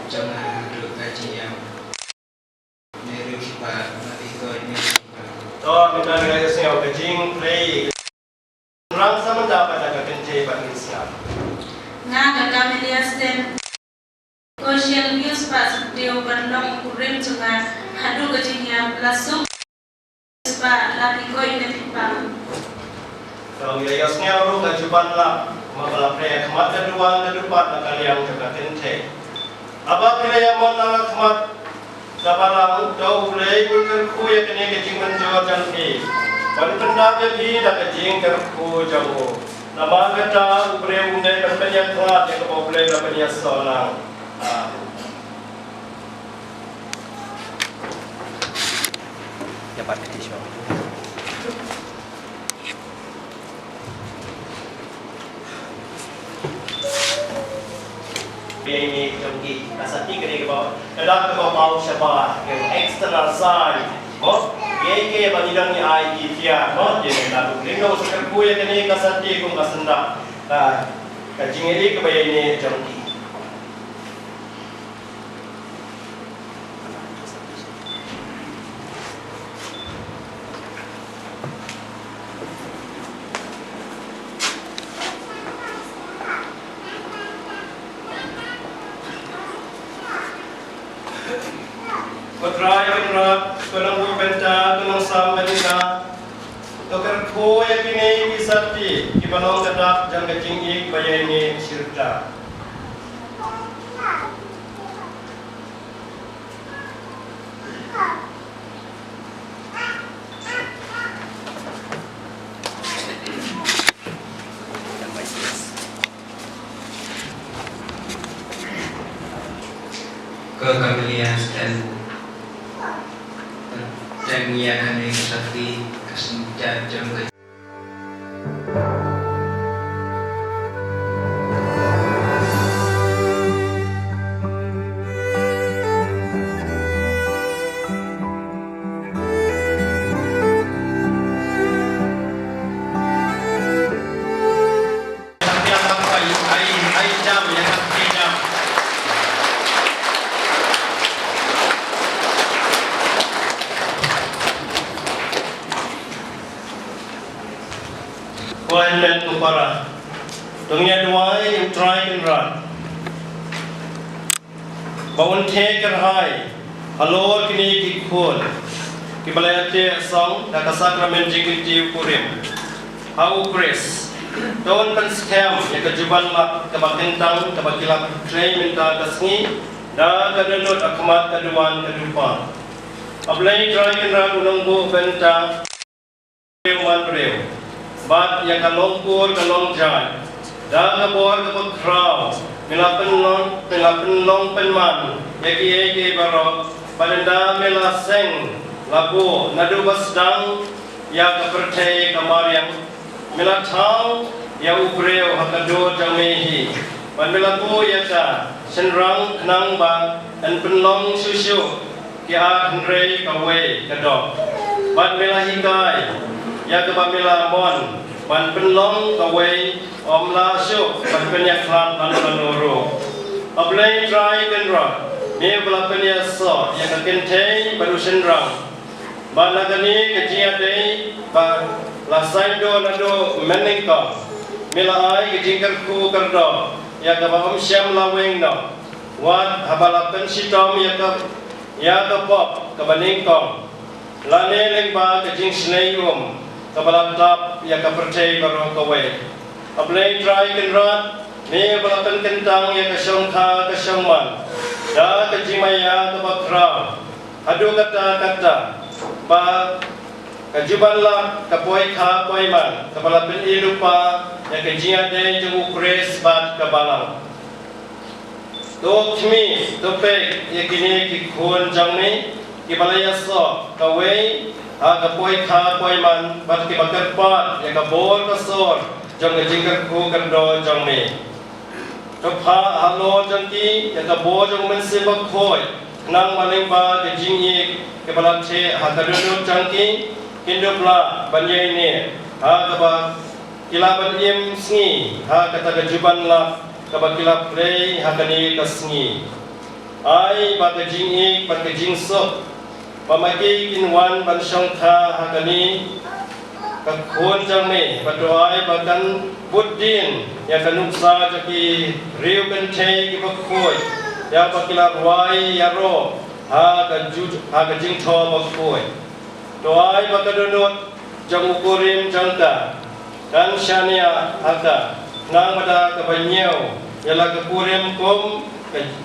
J: jangan duduk kaji yang meru Pak Nabi ini.
I: Oh, kita ada yang kajing play. Orang sama dapat ada kenci bagi siapa.
H: Nga kami liasten Ocean views Pak Sudir berlong kurim juga hadu kajing yang lasuk Pak lagi koi nanti Pak.
I: Kalau wilayahnya orang kajuban lah, masalah pria kemat kedua nak kalian juga tente. Apa wilayah mana kemat kapalang jauh wilayah kerku yang kini kecing menjual janji. Pada pendapatnya di dah kecing kerku jauh. Nama kata upre undai berpenyak kelat yang kau boleh berpenyak seorang.
J: Dapat kecil.
I: Ini jangki kasati kene ke bawah. Kadang ke bawah siapa yang external side. Oh, ye ke banidang ni ai ki dia, no, je lalu. Lino sekarang ku yang kene kasati ku kasenda. Kajing ini ke bayar ini jangki. Putra, penanggung benta, penang sampai kita. Tokar ko yang ini bisa di balong kedap jangan kecing bayar ini sirta.
J: Kekabilian dan mengiakan yang sakti kesenjata jangka.
I: Kuan dan kupara. Dunia dua yang try and run. Bawon take and high. Halo kini kikul. Kibalayate song nakasakramen jingiti kurim. How Chris. Don pan scam yang kejuban mak kabakintang kabakilap claim minta kasni. Da kadalot akmat kaduan kadupan. Ablay try and run unang bu benta. Rewan rew. Bat yang kalong pur kalong jai, dah kabor kabor kraw, milapen long penman, yaki barok, badenda milaseng, labu nadu basdang, ya kepercaya kamariang, milatang, ya ubreo hakado jamehi, ban milabu yata, senrang kenang ba, dan penlong susu, kia henrei kawe kadok, ban milahikai. Ya kepamila mon, ban penlong kawai om la syuk, ban penyak lat ban lanoro. Ablay try kendra, ni bela penyak so, yang kentei baru senrang. Ban lagani kejiat dei, ban la saindo nado meningkong mila ai kijingkan ku kerdo ya ka bam syam la weng no wat habala pensitom ya ka pop ka baningkong la ne leng ba kijing snei ka bala tap ya ka percay baro ka we ablay try kin rat ne bala kan kentang ya ka syong kha ka syong man da kijing maya ka bakra adu kata ba kajubanlah kapoi kha poi man kapala bil ilupa ya kejia de jung ukres bat kabalang to khmi to pe ya kini ki khon jang ni ki balaya so kawe ha kapoi kha poi man bat ki bakar pat ya ka bol ka sor jang ke jingkar ku kan do jang ni to pha halo jang ki ya ka bo jang men se bak khoi nang maling ba ke jing ik ke balam che ha ka do jang ki Kindupla banyai ni ha kaba kilaban im sngi ha kata kejuban la kaba kilap play ha kani kasngi ai ba ke jing ik ba ke jing sok pamagi kinwan ban syong tha ha kani ka khon jang ni ba doai ba kan buddin ya kanuk sa jaki riu kan thei ki ba khoi ya ba kilap wai ya ro ha ka ju ha ka jing tho ba khoi doai makadunut jang ukurim jangka dan syania haka nang pada kabanyau ialah kepurim kum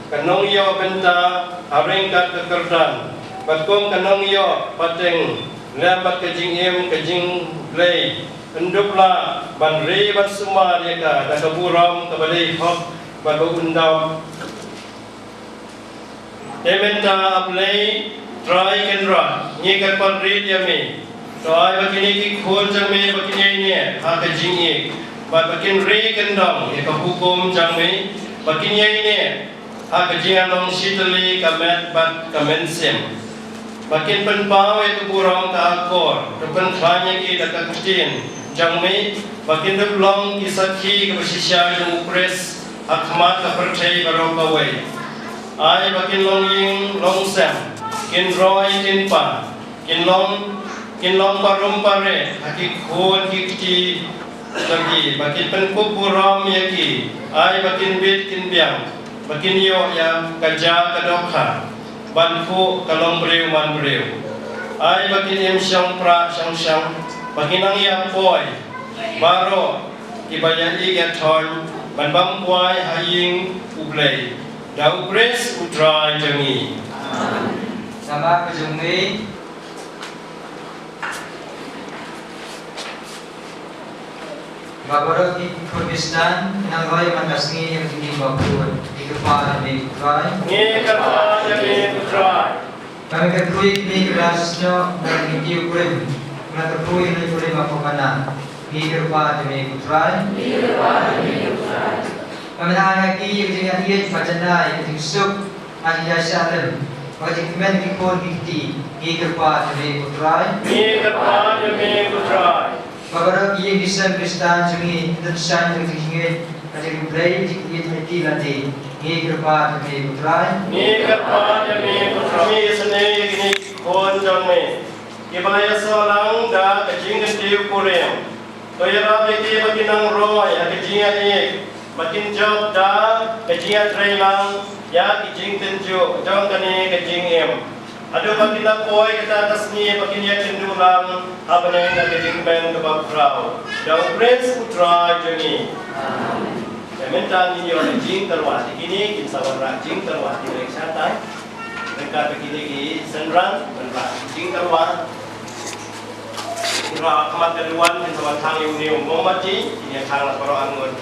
I: kanong yo benta haringkat kekerdan batkum kanong yo pateng lembat kejing im kejing lei endupla banri bat semua dia ka kaburam kabali hok bat undau dementa aplay try can run ni kan pan read ya me so ai bakini ki khol jang me bakini ni ha ka jing ye ba bakin re kan dong ye ka hukum jang me bakini ni ha ka jing anong shitali ka met bat ka men sem bakin pen pau ye tu burong ka akor tu pen khanya ki da ka kutin jang me bakin du long ki sakhi ka basisya jung press akhmat ka perchay baro ka wei ai bakin long ying long sem kin roi kin pa kin long parum pare haki khon ki ti lagi bakin pen kupuram yaki ai bakin bit kin biang bakin yo ya kaja kadokha ban ku kalong breu man breu ai bakin im syang pra syang bakin ang ya poi baro ibaya iga thon ban bam kwai haying ublei da upres utrai jangi
J: Sama kejungi Bapak di Kurdistan yang roy mandasni yang tinggi bakun di kepala di Utrai.
I: Ni kepala di Utrai.
J: Kami kekui di kelasnya dan di ukurim. Kami kekui di ukurim apa mana? Di kepala di Utrai. Kami nak lagi yang tinggal dia macamna yang tingsup aja syarem. Wajib men dikon dikti di kerpa di Utrai.
I: Di kerpa di Utrai.
J: Bapak ia bisa Kristen jungi tersan terkini jadi play di hati lati di kerpa di Utrai.
I: Di kerpa di Utrai seni ini kon jamme. Kibaya solang da kajing kecil kurem. Toyara beki baginang roy kajing ini. Makin job da kajing trailang. Ya kijing tenju jong kani kijing em adu bakila koi kita atas ni bakin ya cendulang apa nang kijing ben ke bakrau da prince putra joni amin minta ni yo kijing terwati kini kin sawara kijing terwati lek satai mereka begini ki senrang mereka kijing terwati kira kemat keduan kin sawara thang yu ni mati ini thang la paro angun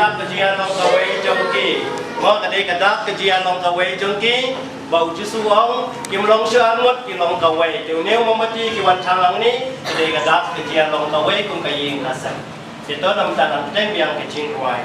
I: kadak kejian long kawai jongki mo kadai kadak kejian long kawai jongki bau jisuang kim long syanut ki long kawai tu neu mamati ki wan thalang ni kadai kadak kejian long kawai kum kaying hasan itu nam tanam tem yang kecing kuai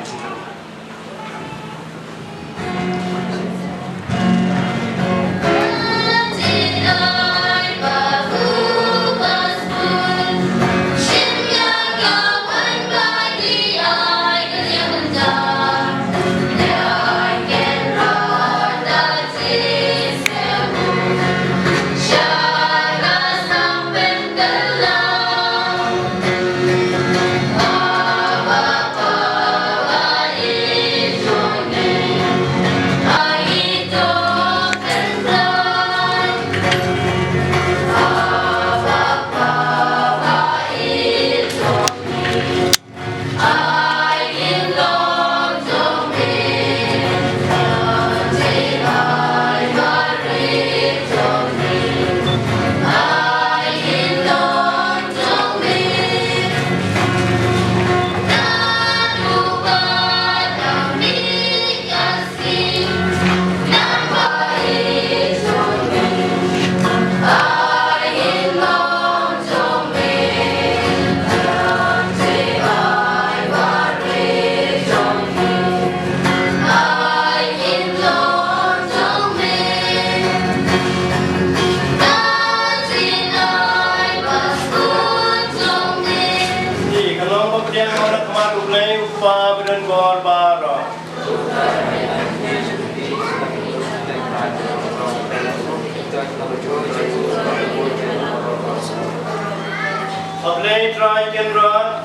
I: Ablay try can run.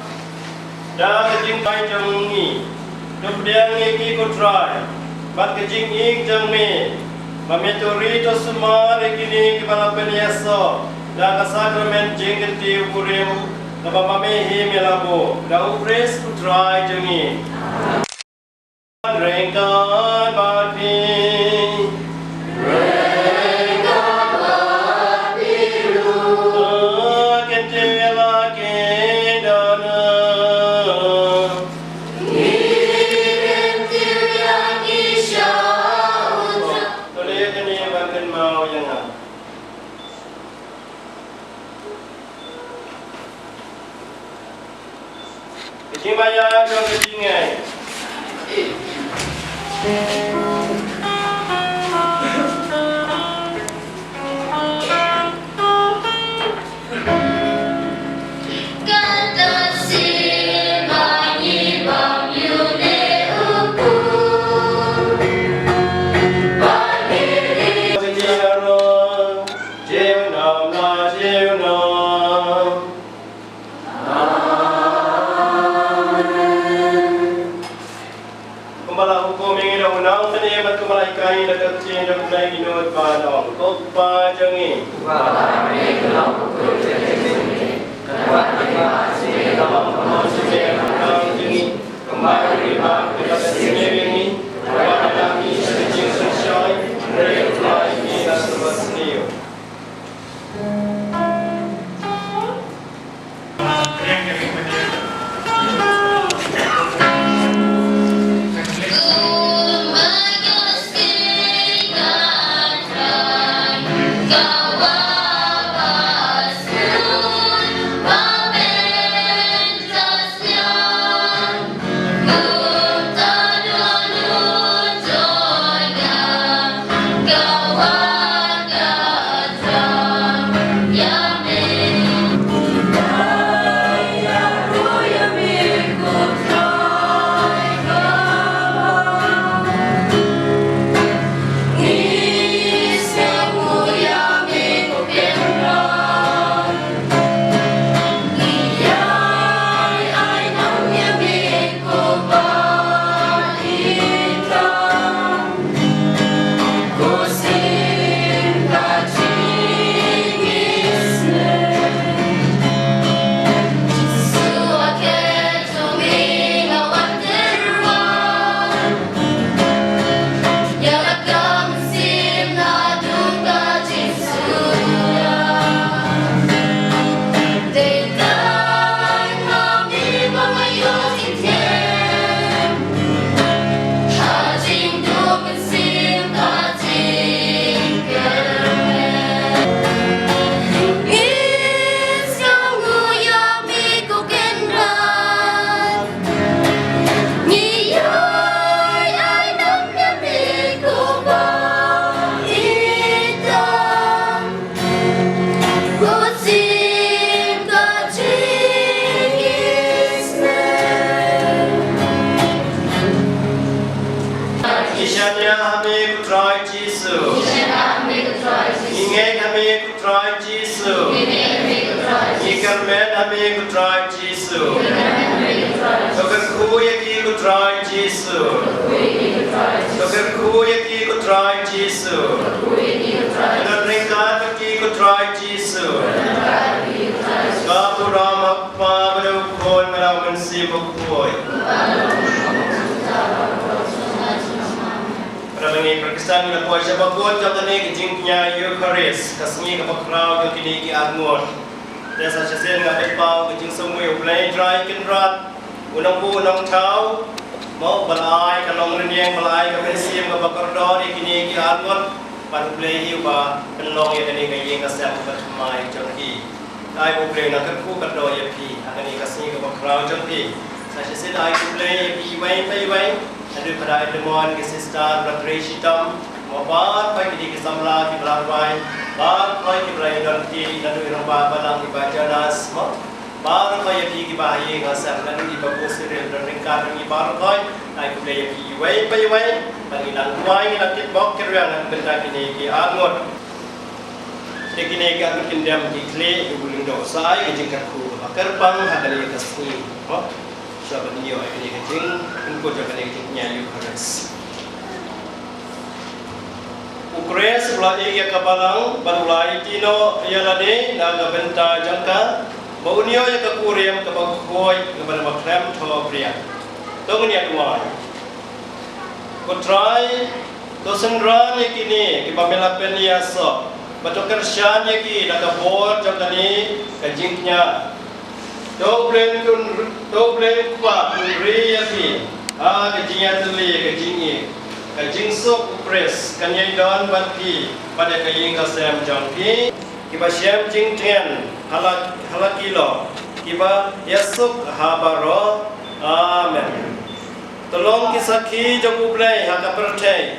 I: Dah kejing try jang ni. Kemudian ni ko try. Bat kejing ik jang me. Mametori to semua rekini kepala penyeso. Dah kasakramen jing kenti ukurim. Kapa mamehi melabo. Dah upres ko try jang ni. Rengkan bati. Kecing bayar ke kecing
K: Joy
I: try Jesus. Ingay kami ku try Jesus. Ikan med kami ku try Jesus. Dokter kuya ki ku try Jesus. Dokter kuya ki ku try Jesus. Dokter ringkat ki ku try Jesus. Kapu ramak pa badu kon melau mensi bukoi. Ramai perkesan dengan kuasa bakut jauh ni kejingnya Eucharis kasih kepakrau yang kini ki angon. Desa sesen ngapai pau kejing semua ulai dry kenrat unang bu unang tau mau balai kalong renyeng balai kepensim kepakardor kini ki angon pada ulai hiu ba penlong yang kini kaya kasih kepakrau jangki. Ai bu ulai nak kerku kardor yang pi akan ni kasih kepakrau jangki. Saya sesen ai ulai pi wai ada pada demon ke sister Radreshitam mabar pai di kesamla di belarwai bar pai di belai donti dan di rumah balang di bajanas bar pai di bahaye ngasar dan di babu siril dan ringkat di bar pai naik budaya di wai bagi lang wai nakit bok kerang benda kini ki angot kini ki angot kindam di kle ibuling dosa ai jingkatku kerbang hakali kasni sahabat dia ini kecing, engkau jangan kecingnya Eucharis. Ukres sebelah ia kabalang balulai tino ia lade naga benta jangka bau nio ia kekuriam kebakoi kepada makrem thau pria. Tong niat tuai. Kutrai tosendran ia kini kibamela penia so. Batokar shan ia kini naga bor jangka ni kecingnya. Doblen kuat ria pi kejingan teli kejing sok upres kanyai don bati pada kaying kasem jangki kiba syam jing ten halakilo kiba yasuk habaro amen tolong kisaki jang ublai haka percay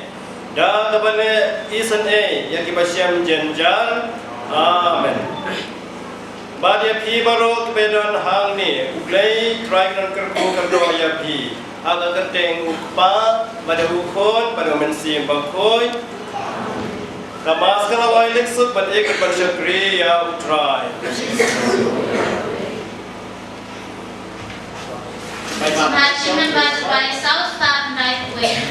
I: da kabane isan ya kiba syam jenjal amen Badia pi baru kebedan hang ni, uglai try kan kerku kerdo ya pi, agak kerteng upa, pada ukon, pada mensim bangkoi. Kamas kalau awal leksuk, pada ikut bersyukri ya utrai.
H: Imagine by South Star Night Wind.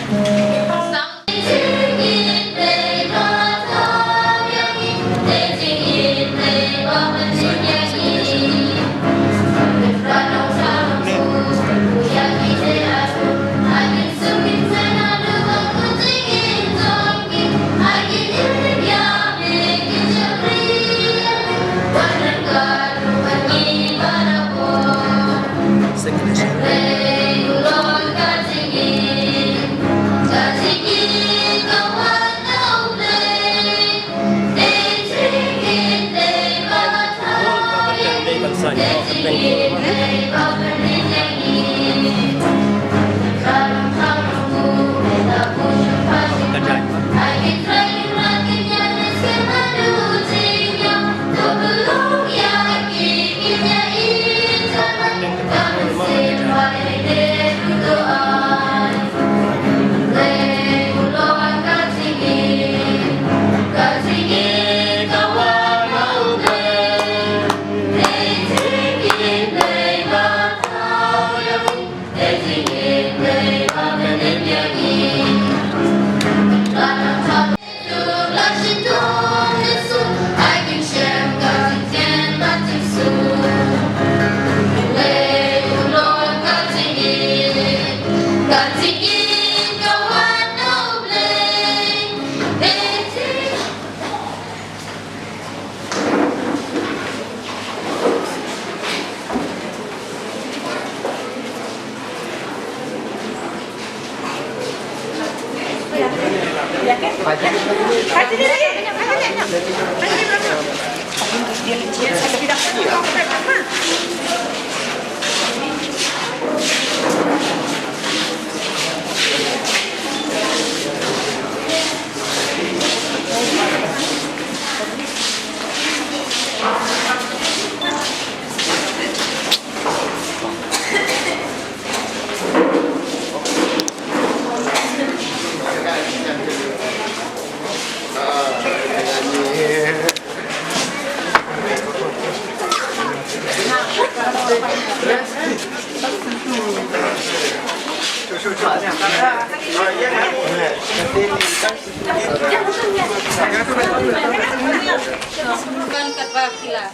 K: Kan katwa kila.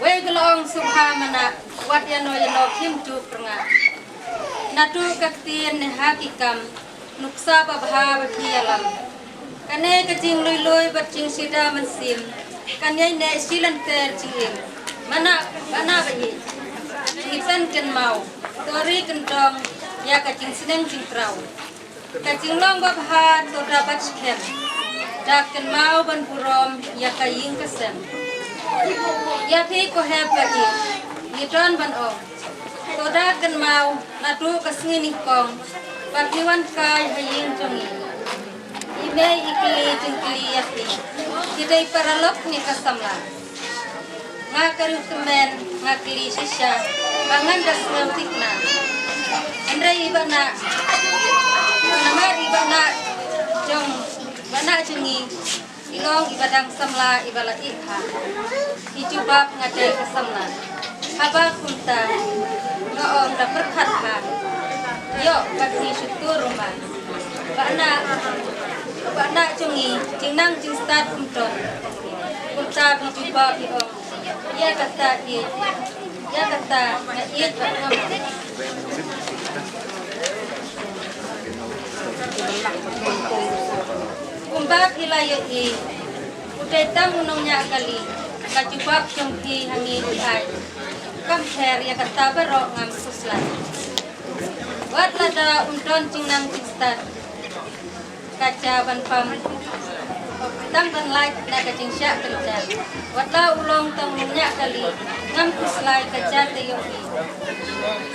K: Wei gelong subha mana wat yano kim tu pernga. Natu kaktian ne hakikam nuksa babha bakialam. Kane kacing lui bacing sida mansim. Kanyai ne silan ter cingim. Mana bayi. Hitan ken mau. Tori kentong ya kacing seneng cingkrau. Kacing long babha to dapat skem. Dak ken mau ban purom ya kaying kesem. Ya pi ko heb bayi. Yitron ban ong. To dak ken mau natu kasngini kong. Bagiwan kai haying jongi. Ime ikli jengkli yati. Kidai paralok ni kasamla. Ngakari temen ngakli sisya. Bangan das ngautikna. Andrai ibana. Nama ibana jong. Bana jengi. Ilong ibadang samla ibala ikha. Ijubab ngadai kasamla. Haba kunta. Ngaom da perkhatha. Yo bagi syukur rumah. Bana jengi. Jingnang jing start kumton. Kunta bijubab iong. Ya kata iet. Ya kata na iet batngam. Kumbab ilayo i. Uday tang unongnya kali. Kajubab jongki hangi ay. Kamper ya kata barok ngam suslan. Wat lada undon jingnang jingstat. Kaca ban pam. Tang ban light na kajing syak kerja. Wat la ulong tang unongnya kali. Ngam kuslai kaca teyoki.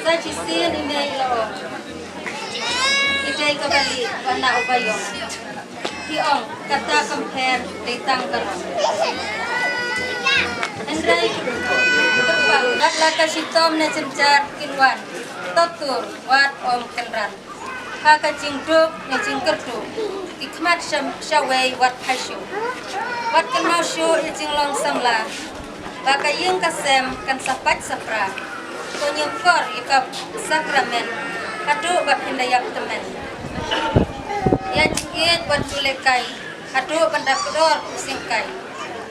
K: Sa jisin ime ilo. Idai kabali wana ubayong. Tiong kata kamper ditang karong. Andrai terbang laka sitom na cencar kinwan. Totur wat om kenran. Haka jingduk na jingkerdu. Ikmat syawai wat hasyu. Wat kenmau syu ijinglong samla. Baka yung kasem kan sapat sapra. Konyukor ikap sakramen. Hadu bat hindayak temen. Ya jingit bat bulekai. Hadu bandakudor kusingkai.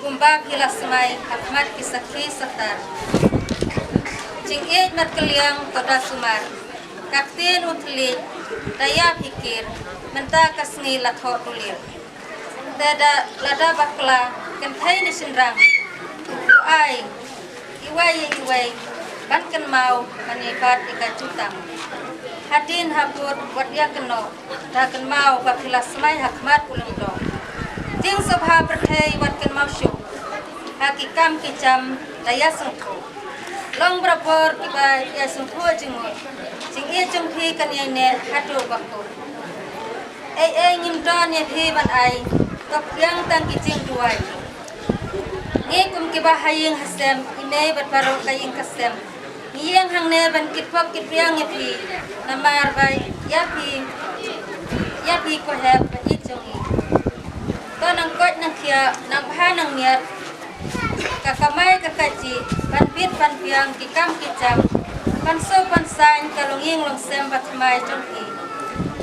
K: Kumbab hilas semai akmat kisaki setar. Jingit mat keliang toda sumar. Kaktin utli daya pikir. Menta kasngi latho tulir. Tada lada bakla kentai ni sinrang. Ai iwai banken mau manibat ikajutang. Hadin habut wat ya keno. Daken mau bakilas semai hakmat ulang do. Jing subha perthai wat ken mau syuk. Hakikam kicam daya sengku. Long berapor kiba ya sengku jingut. Jing ia jengki kan yang ne hadu bakku. Ngimdon ya phi ban ai. Kap yang tang kicing duai. Ngikum kiba haying hasem ine bat baro kaying kasem. Ngiyang hang ne ban kitpok kitpiang ya phi. Namar bai ya phi ko heb ba ijongi. To nang kot nang kia nang pha nang niat. Kakamay kakaji ban pit ban piang kikam kicam. Ban so ban sain kalunging long sem bat mai jongki.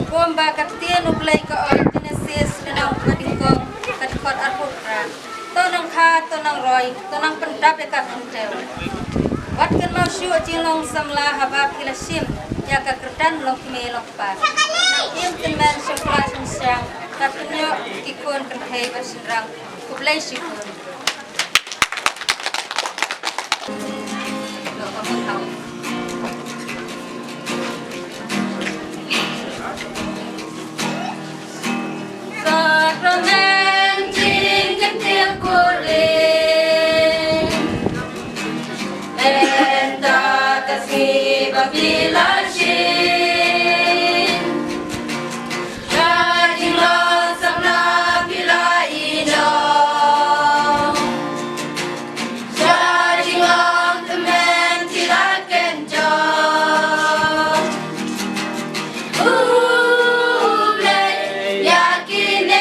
K: Bomba katien ublay ka on kinesis nang padingkong katkot arpukra. To nang kha to nang roy to nang pendap ka kuntel. Wat kan mau syu jinglong samla habab kilasim ya ka kerdan long kime long pas. Nang im temen syukla syang tapinyo kikon kenhei bersinrang kublay syukun. Sakramen jingken tiap kuring Enta kasih babila shin Kajing lo samla bila ino Kajing lo temen tidak kencang Ublay yakin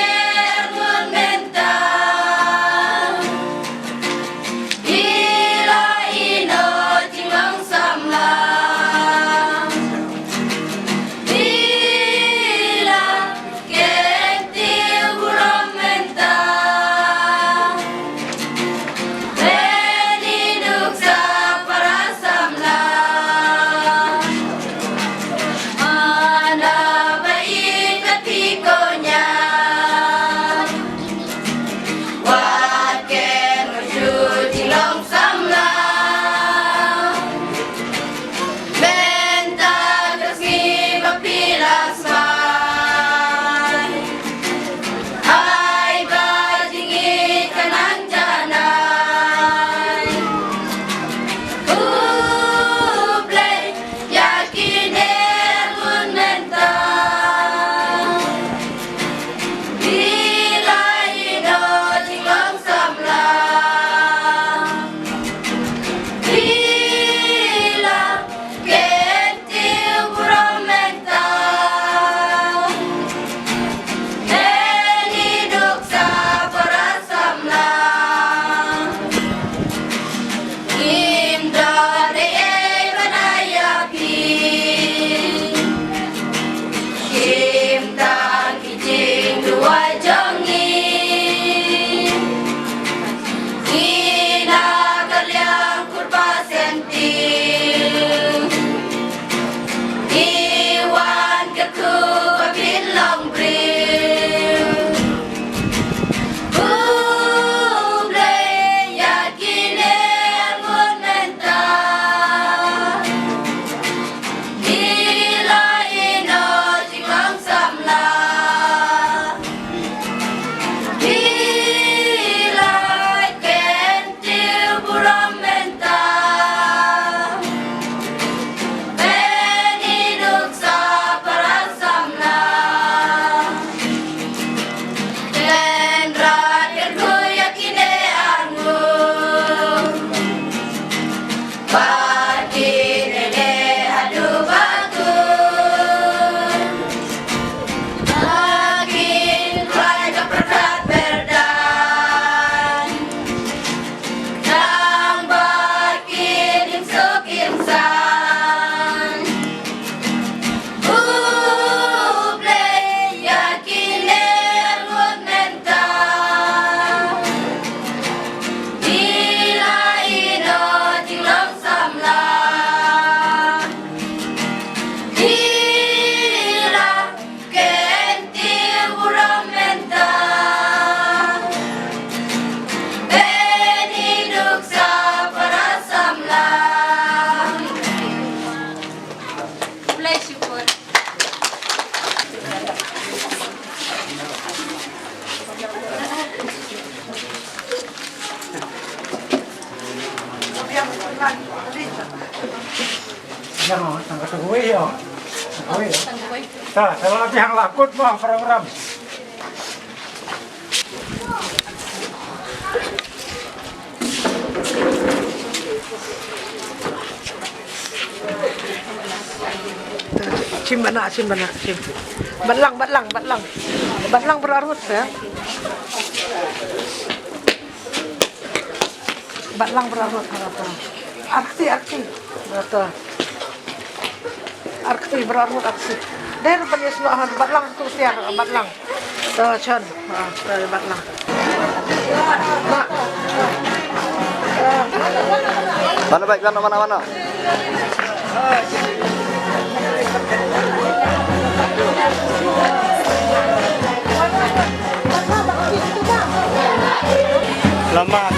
L: Jangan tangga segui ya. Segui. Nah, kalau yang lakut mah program.
M: Cim bana, cim. Batlang berarut ya. Batlang berarut betul. Arti. Betul. Arti berarut aksi. Dari penyesluhan batlang tu siar batlang. Tuh John, dari batlang. Mak.
E: Mana baik mana. Selamat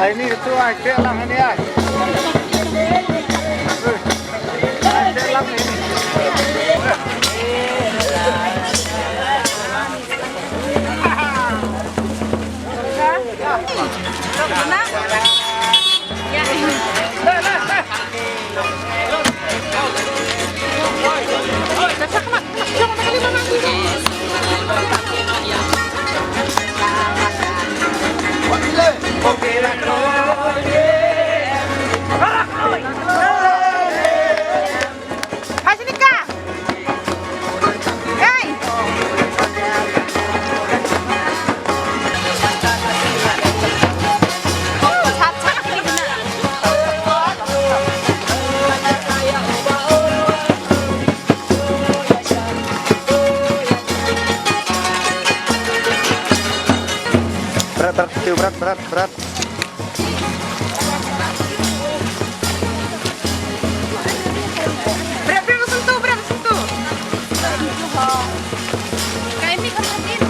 L: Ini itu aja lang ini ya. Aja lang ini.
E: Berat.
M: Berapa sentuh? Kayak ini kan begini.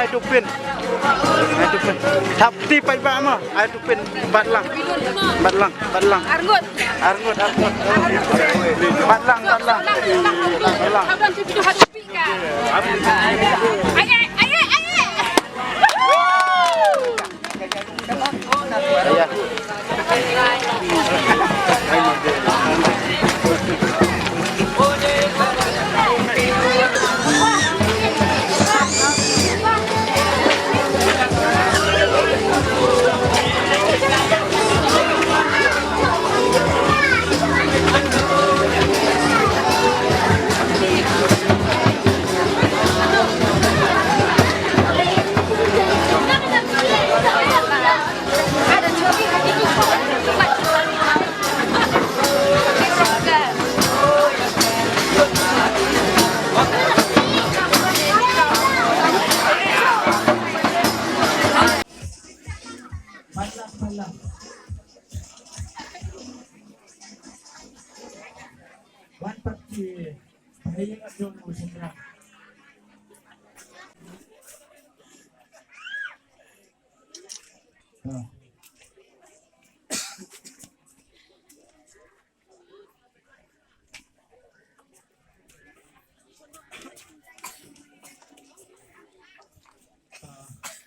L: ai tupin thap ti pai ba ma ai tupin batlang arngut batlang
K: Abang tu video hati pika.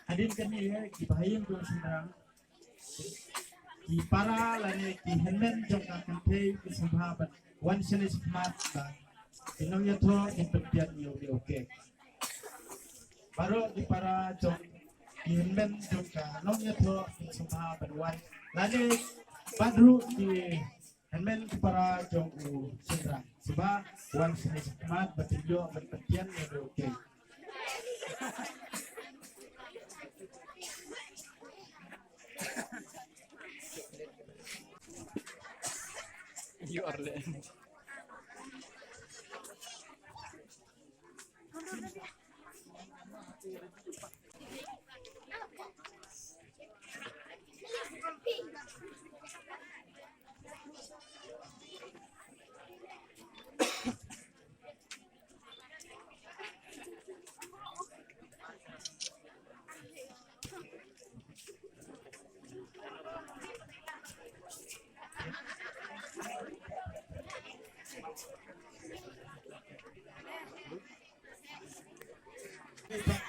L: Hadirin kami kibahayim do sinang ki para lane ki henmen jong ka kante ki sabhabat wan sene smart ba inong yato interpian yo di oke baro di para jong ki henmen jong ka nong yato ki sabhabat wan lane badru di henmen ki para jong u sinang siba wan sene smart batilyo interpian yo di oke You are late.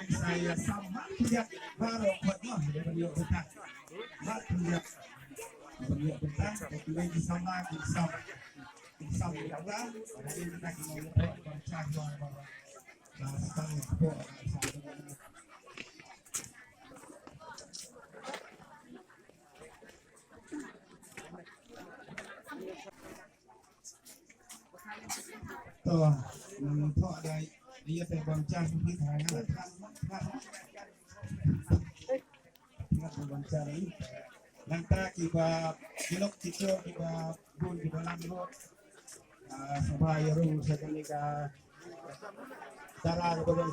L: Saya sama tidak baru buat mah beliau betah. Mak tidak beliau betah, beliau sama sama ya Allah. Hari ini kita mau baca doa nah sekarang itu Thọ đây dia terbaca seperti saya terbaca ini nanti kita kilok kita bun kita lanjut sampai ru saya kan cara berjalan